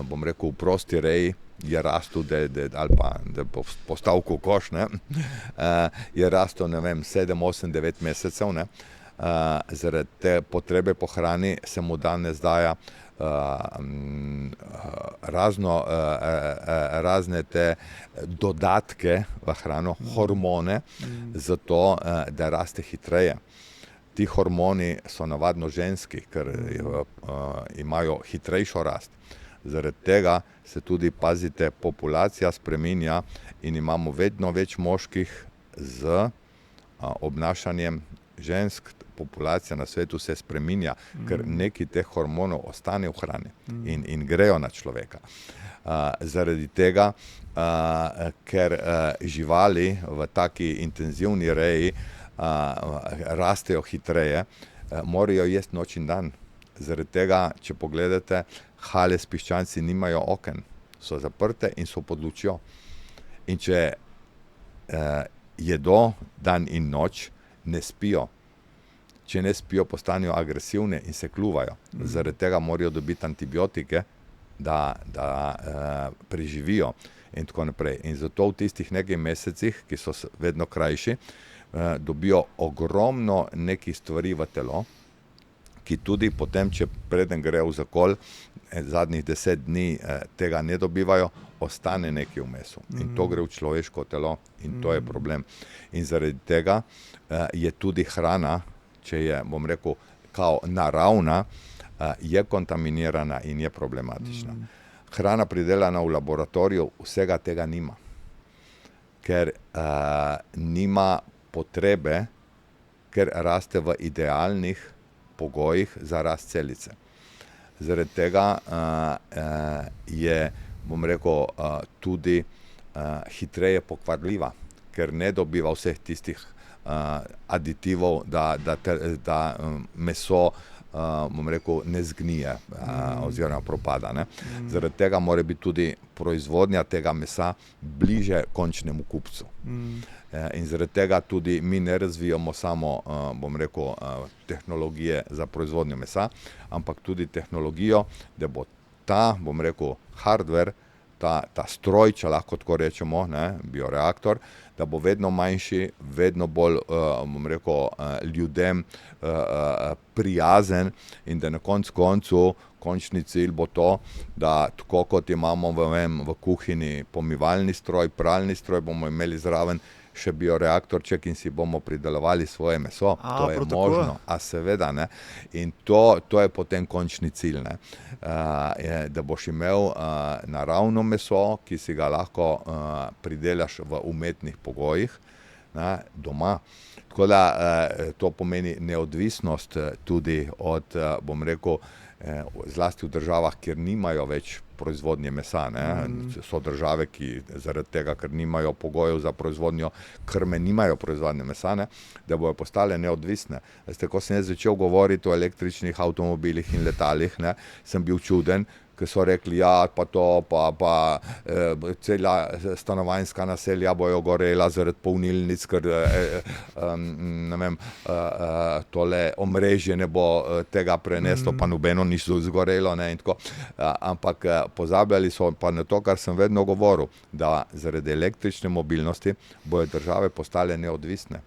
bom rekel, v prosti reji je rastel, ali pa da postal kokoš, ne, je rastel, ne vem, 7, 8, 9 mesecev, ne. Zaradi te potrebe po hrani se mu danes daja razne te dodatke v hrano, hormone, zato da raste hitreje. Ti hormoni so navadno ženski, ker imajo hitrejšo rast. Zaradi tega se tudi, pazite, populacija spreminja in imamo vedno več moških z obnašanjem žensk. Populacija na svetu se spreminja, ker nekaj teh hormonov ostane v hrani in grejo na človeka. Zaradi tega, ker živali v taki intenzivni reji rastejo hitreje, morajo jesti noč in dan. Zaradi tega, če pogledate, hale s piščanci nimajo oken, so zaprte in so pod lučjo. In če jedo dan in noč, ne spijo. Če ne spijo, postanejo agresivne in se kljuvajo. Zaradi tega morajo dobiti antibiotike, da preživijo in tako naprej. In zato v tistih nekaj mesecih, ki so vedno krajši, dobijo ogromno nekih stvari v telo, ki tudi potem, če preden gre v zakol, zadnjih 10 dni tega ne dobivajo, ostane nekaj v mesu. In to gre v človeško telo in to je problem. In zaradi tega je tudi hrana, če je, bom rekel, kao naravna, je kontaminirana in je problematična. Hrana pridelana v laboratoriju vsega tega nima. ker nima potrebe, ker raste v idealnih pogojih za rast celice. Zaradi tega je, bom rekel, tudi hitreje pokvarljiva, ker ne dobiva vseh tistih aditivov, da meso bom rekel, ne zgnije oziroma propada. Ne? Zaradi tega mora biti tudi proizvodnja tega mesa bliže končnemu kupcu. In zaradi tega tudi mi ne razvijamo samo, bom rekel, tehnologije za proizvodnjo mesa, ampak tudi tehnologijo, da bo ta, bom rekel, hardware, ta stroj, če lahko tako rečemo, ne, bioreaktor, da bo vedno manjši, vedno bolj, bom rekel, ljudem prijazen in da na koncu končni cilj bo to, da tako kot imamo v kuhinji pomivalni stroj, pralni stroj, bomo imeli zraven še bioreaktorček in si bomo pridelovali svoje meso. To je možno, a seveda, ne. In to je potem končni cilj, ne. Da boš imel naravno meso, ki si ga lahko pridelaš v umetnih pogojih, ne, doma. Tako da to pomeni neodvisnost tudi od, bom rekel, zlasti v državah, kjer nimajo več proizvodnje mesa, ne. So države, ki zaradi tega, ker nimajo pogojev za proizvodnjo krme, nimajo proizvodnje mesa, ne, da bojo postale neodvisne. Veste, ko sem jaz začel govoriti o električnih avtomobilih in letalih, ne, sem bil čuden, ker so rekli, ja, pa to, pa cela stanovanjska naselja bojo gorela zaradi polnilnic, ker ne vem, tole omrežje ne bo tega preneslo, pa nobeno niso zgorelo, ne, in tako. Ampak pozabljali so pa na to, kar sem vedno govoril, da zaradi električne mobilnosti bojo države postale neodvisne,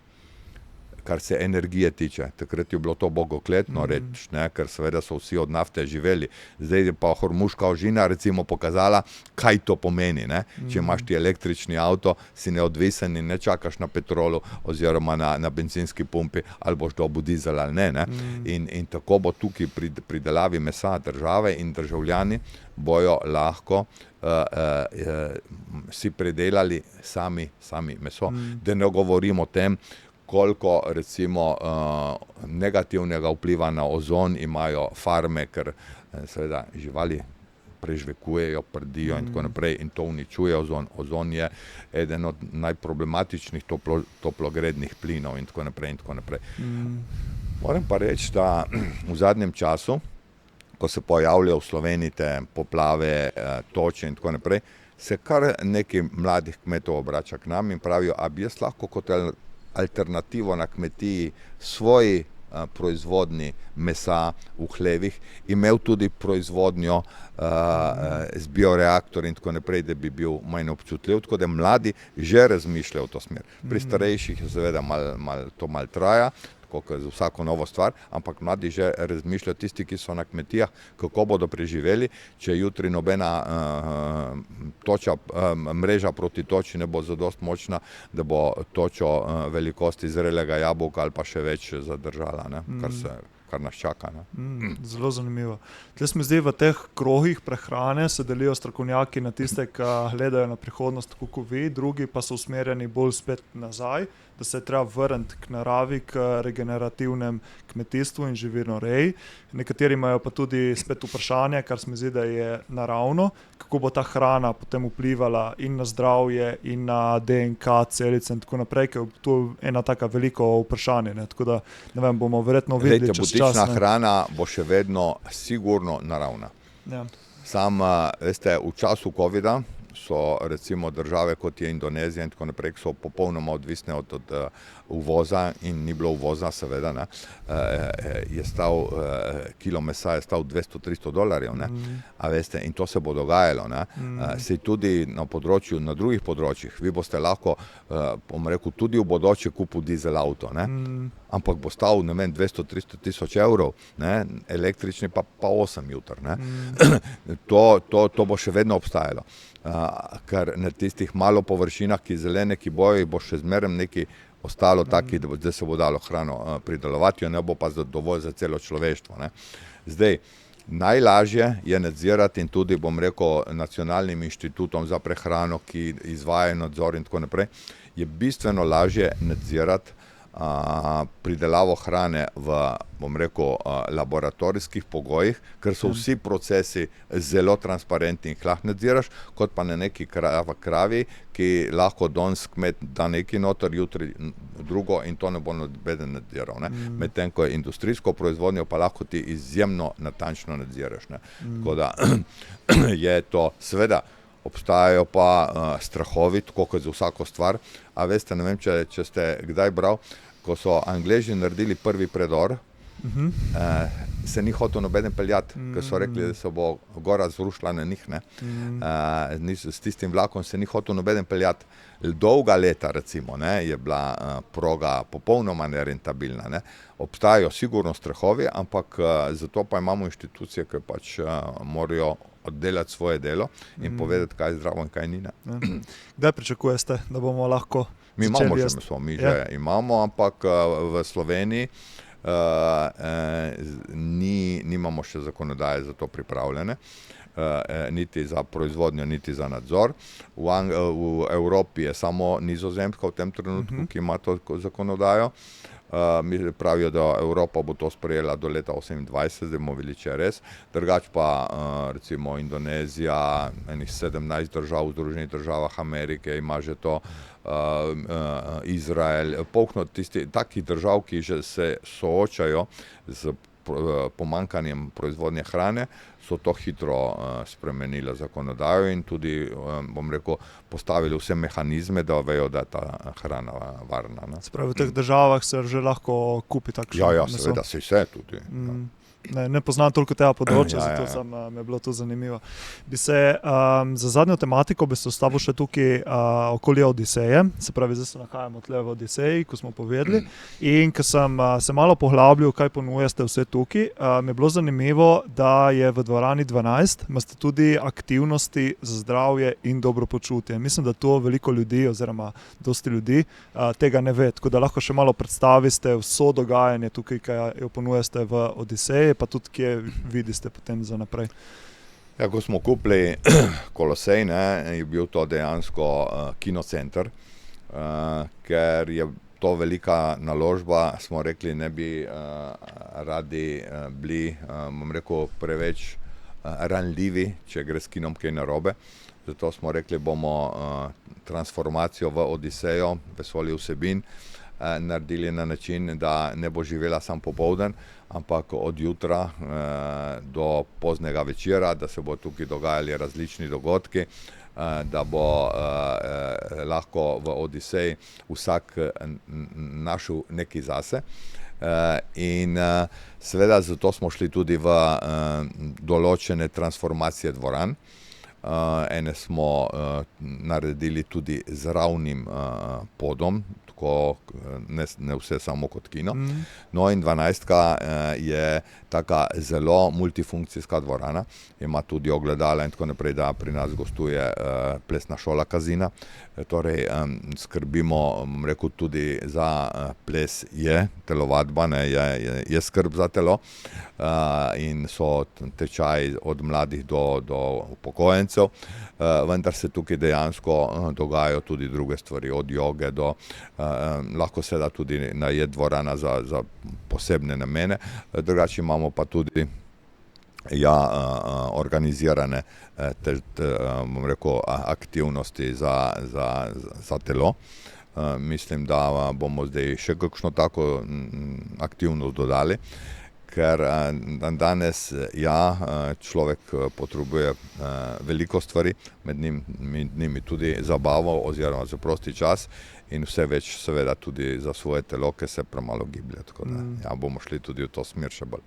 kar se energije tiče. Takrat je bilo to bogokletno reč, ne, ker seveda so vsi od nafte živeli. Zdaj je pa Hormuška ožina recimo pokazala, kaj to pomeni, ne. Če imaš ti električni avto, si neodvisen in ne čakaš na petrolu oziroma na bencinski pumpi, ali boš dobil dizel ali ne. In tako bo tukaj pri pridelavi mesa države in državljani bojo lahko si pridelali sami meso. Da ne govorim o tem, koliko recimo negativnega vpliva na ozon imajo farme, ker seveda živali prežvekujejo, prdijo in tako naprej in to uničuje ozon. Ozon je eden od najproblematičnih toplogrednih plinov in tako naprej in tako naprej. Moram pa reči, da v zadnjem času, ko se pojavljajo v Sloveniji te poplave, toče in tako naprej, se kar nekaj mladih kmetov obrača k nam in pravijo, a bi jaz lahko kot alternativo na kmetiji svoji proizvodnji mesa v hlevih imel tudi proizvodnjo z bioreaktorji in tako naprej, da bi bil manj občutljiv, tako da mladi že razmišljajo v to smer. Pri starejših seveda to malo traja, kot za vsako novo stvar, ampak mladi že razmišljajo, tisti, ki so na kmetijah, kako bodo preživeli, če jutri nobena mreža proti toči ne bo zadost močna, da bo točo velikosti zrelega jabolka ali pa še več zadržala, ne, kar nas čaka, ne. Zelo zanimivo. Tle se mi zdi, v teh krogih prehrane se delijo strokovnjaki na tiste, ki gledajo na prihodnost tako kot vi, drugi pa so usmerjeni bolj spet nazaj, da se je treba vrniti k naravi, k regenerativnem kmetijstvu in živinoreji. Nekateri imajo pa tudi spet vprašanje, kar se mi zdi, da je naravno, kako bo ta hrana potem vplivala in na zdravje in na DNK celice in tako naprej, ker to je ena taka veliko vprašanje, ne. Tako da, ne vem, bomo verjetno videli čez čas. Butična hrana bo še vedno sigurno naravna. Ja. Veste, v času covida so recimo države, kot je Indonezija in tako naprej, ki so popolnoma odvisne od uvoza in ni bilo uvoza, seveda, ne, je stal, kilo mesa je stal $200-300, ne, a veste, in to se bo dogajalo, ne. Saj tudi na drugih področjih, vi boste lahko, bom rekel, tudi v bodoče kupil dizel avto, ne, ampak bo stal, ne vem, 200-300 tisoč evrov, ne, električni pa 8 jutr, ne. To bo še vedno obstajalo. Ker na tistih malo površinah, ki zelene, ki bojo, bo še zmeraj nekaj ostalo taki, da se bo dalo hrano pridelovati, jo ne bo pa dovolj za celo človeštvo, ne. Zdaj, Najlažje je nadzirati in tudi, bom rekel, Nacionalnim inštitutom za prehrano, ki izvaja nadzor in tako naprej, je bistveno lažje nadzirati pridelavo hrane v, bom rekel, laboratorijskih pogojih, ker so vsi procesi zelo transparentni in jih lahko nadziraš, kot pa na neki kravi, ki lahko danes kmet da neki noter, jutri drugo in to ne bo nobeden nadziral. Medtem ko je industrijsko proizvodnjo pa lahko ti izjemno natančno nadziraš. Tako da je to, seveda, obstajajo pa strahovi, tako kot za vsako stvar. A veste, ne vem, če ste kdaj bral, ko so Angleži naredili prvi predor, se ni hotel nobeden peljati, ker so rekli, da se bo gora zrušila na njih. S tistim vlakom se ni hotel nobeden peljati. Dolga leta, recimo, je bila proga popolnoma nerentabilna. Obstajajo sigurno strahovi, ampak zato pa imamo inštitucije, ki pač morajo oddelati svoje delo in povedati, kaj je zdravo in kaj ni. Kdaj pričakujete, da bomo lahko Mi imamo že meso, mi že imamo, ampak v Sloveniji nimamo še zakonodaje za to pripravljene, niti za proizvodnjo, niti za nadzor. V Evropi je samo Nizozemska v tem trenutku, ki ima to zakonodajo. Pravijo, da Evropa bo to sprejela do leta 2028, zdaj bomo videli, če je res. Drugače pa recimo Indonezija, enih 17 držav v Združenih državah Amerike ima že to, Izrael, polno takih držav, ki že se soočajo z pomanjkanjem proizvodnje hrane, so to hitro spremenili zakonodajo in tudi, bom rekel, postavili vse mehanizme, da vejo, da je ta hrana varna. Se pravi, v teh državah se že lahko kupi takšno meso? Ja, seveda, se vse tudi. Ne poznam toliko tega področja, zato mi je bilo to zanimivo. Bi se za zadnjo tematiko bi se ustavil še tukaj okoli Odiseje, se pravi, zdaj se nahajamo tle v Odiseji, ko smo povedali, in ko sem se malo poglabljal, kaj ponujate vse tukaj, mi je bilo zanimivo, da je v dvorani 12 imate tudi aktivnosti za zdravje in dobro počutje. Mislim, da to veliko ljudi oziroma dosti ljudi tega ne ve, tako da lahko še malo predstavite vso dogajanje tukaj, kaj jo ponujate v Odiseji, pa tudi kje vidite potem za naprej. Ja, ko smo kupili Kolosej, je bil to dejansko kinocenter, ker je to velika naložba, smo rekli, ne bi radi bili, bom rekel, preveč ranljivi, če gre s kinom kaj narobe. Zato smo rekli, bomo transformacijo v Odisejo, vesolje vsebin, naredili na način, da ne bo živela sam popoldan, ampak od jutra do poznega večera, da se bo tukaj dogajali različni dogodki, da bo lahko v Odiseji vsak našel nekaj zase. In seveda zato smo šli tudi v določene transformacije dvoran. Ene smo naredili tudi z ravnim podom, tako ne vse samo kot kino. No in 12 je taka zelo multifunkcijska dvorana, ima tudi ogledala in tako naprej, da pri nas gostuje plesna šola Kazina. Torej skrbimo, bom rekel, tudi za ples, je telovadba, je skrb za telo in so tečaji od mladih do upokojencev, vendar se tukaj dejansko dogajajo tudi druge stvari, od joge do, lahko se da tudi najet dvorana za posebne namene, drugače imamo pa tudi organizirane bom rekel, aktivnosti za telo. Mislim, da bomo zdaj še kakšno tako aktivnost dodali, ker danes človek potrebuje veliko stvari, med njimi tudi zabavo oziroma za prosti čas in vse več seveda tudi za svoje telo, ki se premalo giblje, tako da bomo šli tudi v to smer še bolj.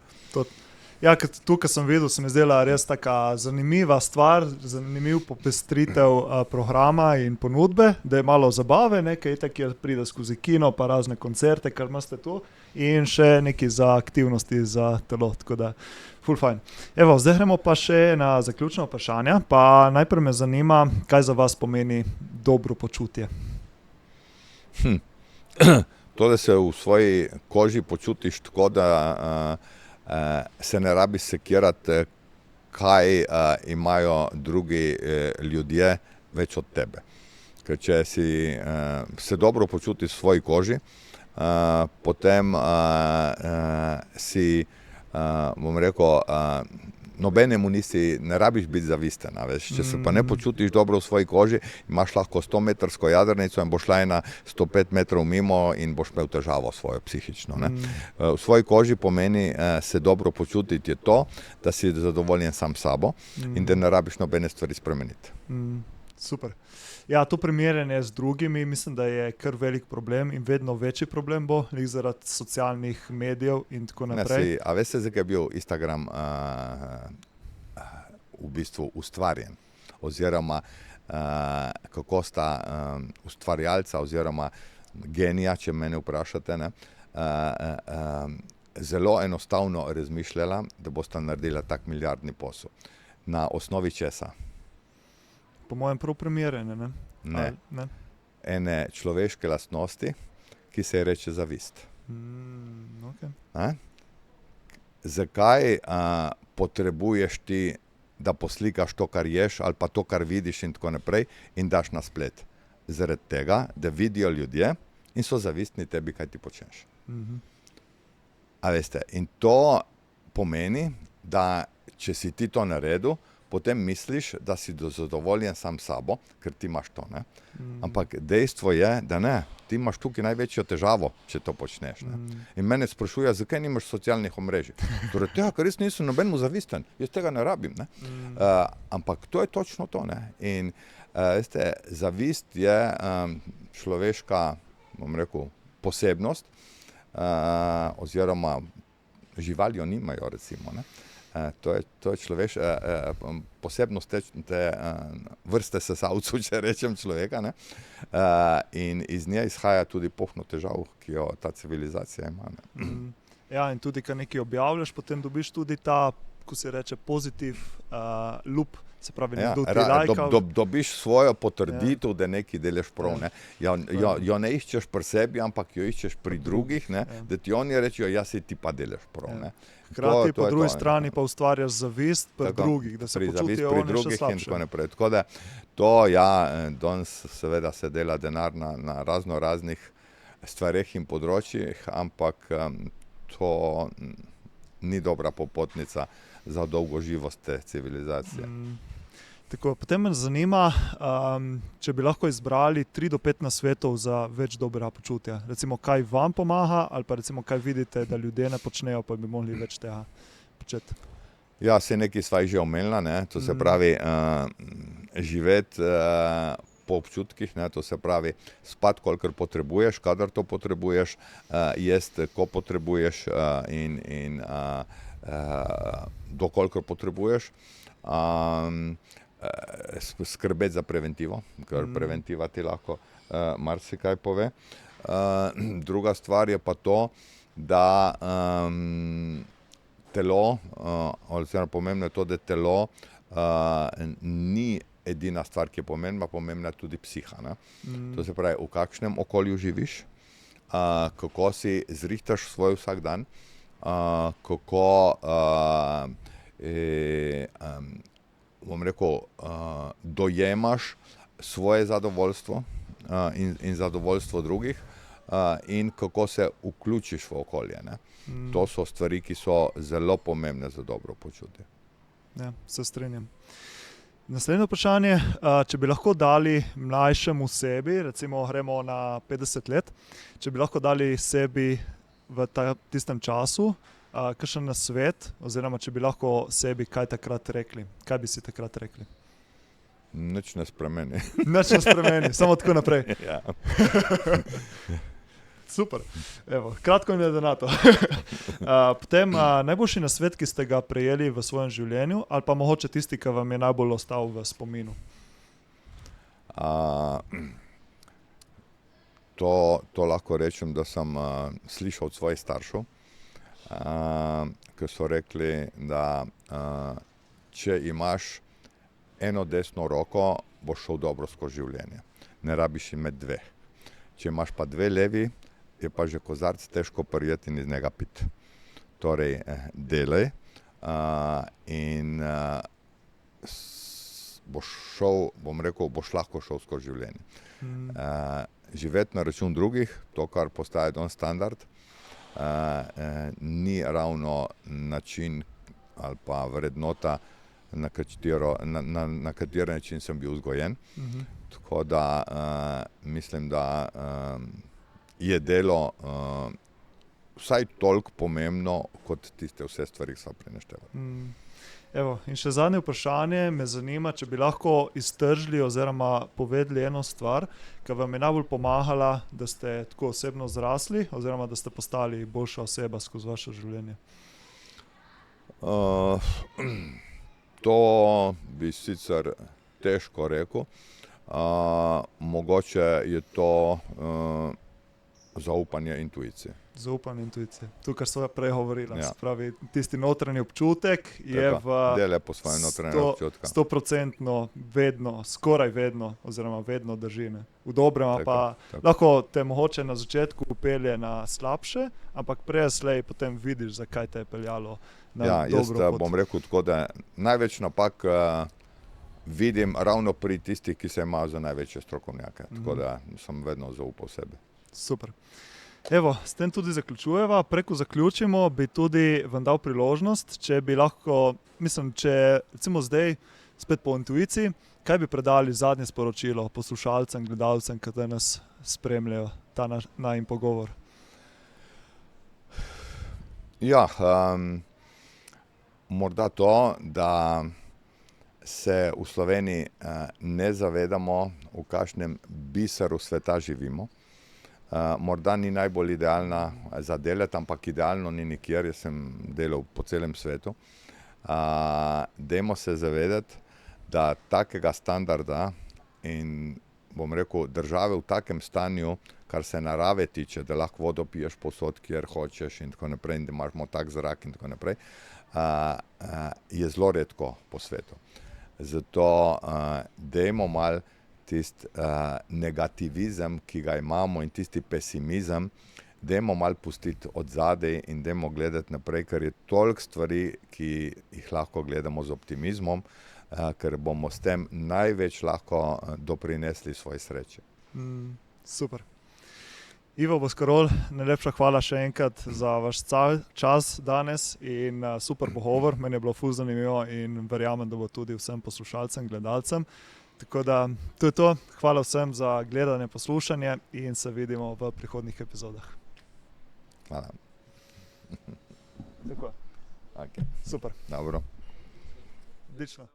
Ja, tukaj sem videl, se mi zdela res taka zanimiva stvar, zanimiv popestritev programa in ponudbe, da je malo zabave, nekaj itak, kjer pride skozi kino, pa razne koncerte, kar imate tu, in še nekaj za aktivnosti za telo, tako da ful fajn. Evo, zdaj gremo pa še na zaključna vprašanja, pa najprej me zanima, kaj za vas pomeni dobro počutje. To, da se v svoji koži počutiš tako, da se ne rabiš sekirati, kaj imajo drugi ljudje več od tebe. Ker če se dobro počutiš v svoji koži, potem si, bom rekel, nobenemu ne rabiš biti zavisten. Veš. Če se pa ne počutiš dobro v svoji koži, imaš lahko 100-metrsko jadrnico in boš šla ena 105 metrov mimo in boš imel težavo svojo psihično. Ne. V svoji koži pomeni se dobro počutiti je to, da si zadovoljen sam s sabo in da ne rabiš nobene stvari spremeniti. Super. Ja, to primerjanje z drugimi mislim, da je kar velik problem in vedno večji problem bo, zaradi socialnih medijev in tako naprej. A veste, zakaj je bil Instagram v bistvu ustvarjen? Oziroma, kako sta ustvarjalca oziroma genija, če mene vprašate, ne, zelo enostavno razmišljala, da bosta naredila tak milijardni posel. Na osnovi česa? Po mojem prav primerjanje, ne? Ne. Ene človeške lastnosti, ki se je reče zavist. Okay. Zakaj potrebuješ ti, da poslikaš to, kar ješ, ali pa to, kar vidiš in tako naprej in daš na splet? Zaradi tega, da vidijo ljudje in so zavistni tebi, kaj ti počneš. A veste, in to pomeni, da če si ti to naredil, potem misliš, da si zadovoljen sam sabo, ker ti imaš to. Ne? Ampak dejstvo je, da ne. Ti imaš tukaj največjo težavo, če to počneš. Ne? In mene sprašuje, zakaj nimaš socialnih omrežij. Torej, tega, ker res nisem nobenemu zavisten. Jaz tega ne rabim. Ne? Ampak to je točno to. Ne? In veste, zavist je človeška, bom rekel, posebnost, oziroma živali jo nimajo, recimo. Ne? To je posebnost te vrste sesalcev, če rečem človeka. Ne? In iz nje izhaja tudi pohno težav, ki jo ta civilizacija ima. Ne? Ja, in tudi, ko nekaj objavljaš, potem dobiš tudi ta, ko se reče, pozitiv loop. Se pravi, dobiš svojo potrditev, da nekaj delaš prav. Ne? Jo ne iščeš pri sebi, ampak jo iščeš pri drugih, ne? Da ti oni rečejo, ja, si ti pa delaš prav. Ne? Hkrati po drugi strani pa ustvarjaš zavist pri drugih, da se počutijo oni še slabše. Tako da to, ja, danes seveda se dela denar na raznih stvareh in področjih, ampak to ni dobra popotnica za dolgo živost te civilizacije. Tako, potem me zanima, če bi lahko izbrali 3 do 5 nasvetov za več dobrega počutja. Recimo, kaj vam pomaga, ali pa recimo, kaj vidite, da ljudje ne počnejo, pa bi mogli več tega početi. Ja, se nekaj sva že omenila, ne? To se pravi živeti po občutkih, ne? To se pravi spati, kolikor potrebuješ, kadar to potrebuješ, jesti, ko potrebuješ in dokolikor potrebuješ. Skrbeti za preventivo, ker preventiva ti lahko marsikaj pove. Druga stvar je pa to, da telo, oziroma pomembno je to, da telo ni edina stvar, ki je pomembna tudi psiha. Ne? To se pravi, v kakšnem okolju živiš, kako si zrihtaš svoj vsak dan, kako bom rekel, dojemaš svoje zadovoljstvo in zadovoljstvo drugih in kako se vključiš v okolje. Ne? To so stvari, ki so zelo pomembne za dobro počutje. Ja, se strinjam. Naslednje vprašanje, če bi lahko dali mlajšemu sebi, recimo gremo na 50 let, če bi lahko dali sebi v tistem času, kakšen nasvet, oziroma če bi lahko sebi kaj takrat rekli? Kaj bi si takrat rekli? Nič ne spremeni. Nič ne spremeni, samo tako naprej. Ja. Super, evo, kratko in jedenato. Potem najboljši nasvet, ki ste ga prejeli v svojem življenju, ali pa mogoče tisti, ki vam je najbolj ostal v spominu? To lahko rečem, da sem slišal od svojih staršev, ki so rekli, da če imaš eno desno roko, boš šel dobro skozi življenje. Ne rabiš imeti dveh. Če imaš pa dve levi, je pa že kozarc težko prijeti in iz njega piti. torej delaj in boš šel, bom rekel, boš lahko šel skozi življenje. Živeti na račun drugih, to, kar postaje danes standard, ni ravno način ali pa vrednota, na kateri način sem bil vzgojen. Tako da mislim, da je delo vsaj toliko pomembno, kot tiste vse stvari, ki so preneštevali. Evo, in še zadnje vprašanje me zanima, če bi lahko iztržili oziroma povedali eno stvar, ki vam je najbolj pomagala, da ste tako osebno zrasli oziroma da ste postali boljša oseba skozi vaše življenje. To bi sicer težko rekel. Mogoče je to zaupanje intuiciji. Zaupanje intuicije. To, kar sva prej govorila. Ja. Se pravi, tisti notranji občutek je Delaj po svojem notranjem občutku. 100% vedno, skoraj vedno, oziroma vedno drži. Ne. V dobrem pa tako. lahko te mogoče na začetku pelje na slabše, ampak prej slej potem vidiš, zakaj te je peljalo na jaz dobro pot. bom rekel tako, da največ napak vidim ravno pri tistih, ki se imajo za največje strokovnjake. Tako da sem vedno zaupal sebi. Super. Evo, s tem tudi zaključujeva. Preko zaključimo, bi tudi vam dal priložnost, če bi lahko, mislim, če recimo zdaj spet po intuiciji, kaj bi predali zadnje sporočilo poslušalcem, gledalcem, ki nas spremljajo, ta najin pogovor? Ja, morda to, da se v Sloveniji ne zavedamo, v kakšnem biseru sveta živimo. Morda ni najbolj idealna za delati, ampak idealno ni nikjer, jaz sem delal po celem svetu. Dajmo se zavedati, da takega standarda in bom rekel države v takem stanju, kar se narave tiče, da lahko vodo piješ povsod, kjer hočeš in tako naprej, in da imaš tak zrak in tako naprej, je zelo redko po svetu. Zato dajmo malo tisti negativizem, ki ga imamo, in tisti pesimizem, dajmo malo pustiti odzadaj in dajmo gledati naprej, ker je toliko stvari, ki jih lahko gledamo z optimizmom, ker bomo s tem največ lahko doprinesli svoji sreči. Super. Ivo Boscarol, najlepša hvala še enkrat za vaš čas danes in super pogovor. Meni je bilo ful zanimivo in verjamem, da bo tudi vsem poslušalcem, gledalcem. Tako da to je to. Hvala vsem za gledanje, poslušanje in se vidimo v prihodnjih epizodah. Hvala. Tako. Okay. Super. Dobro. Odlično.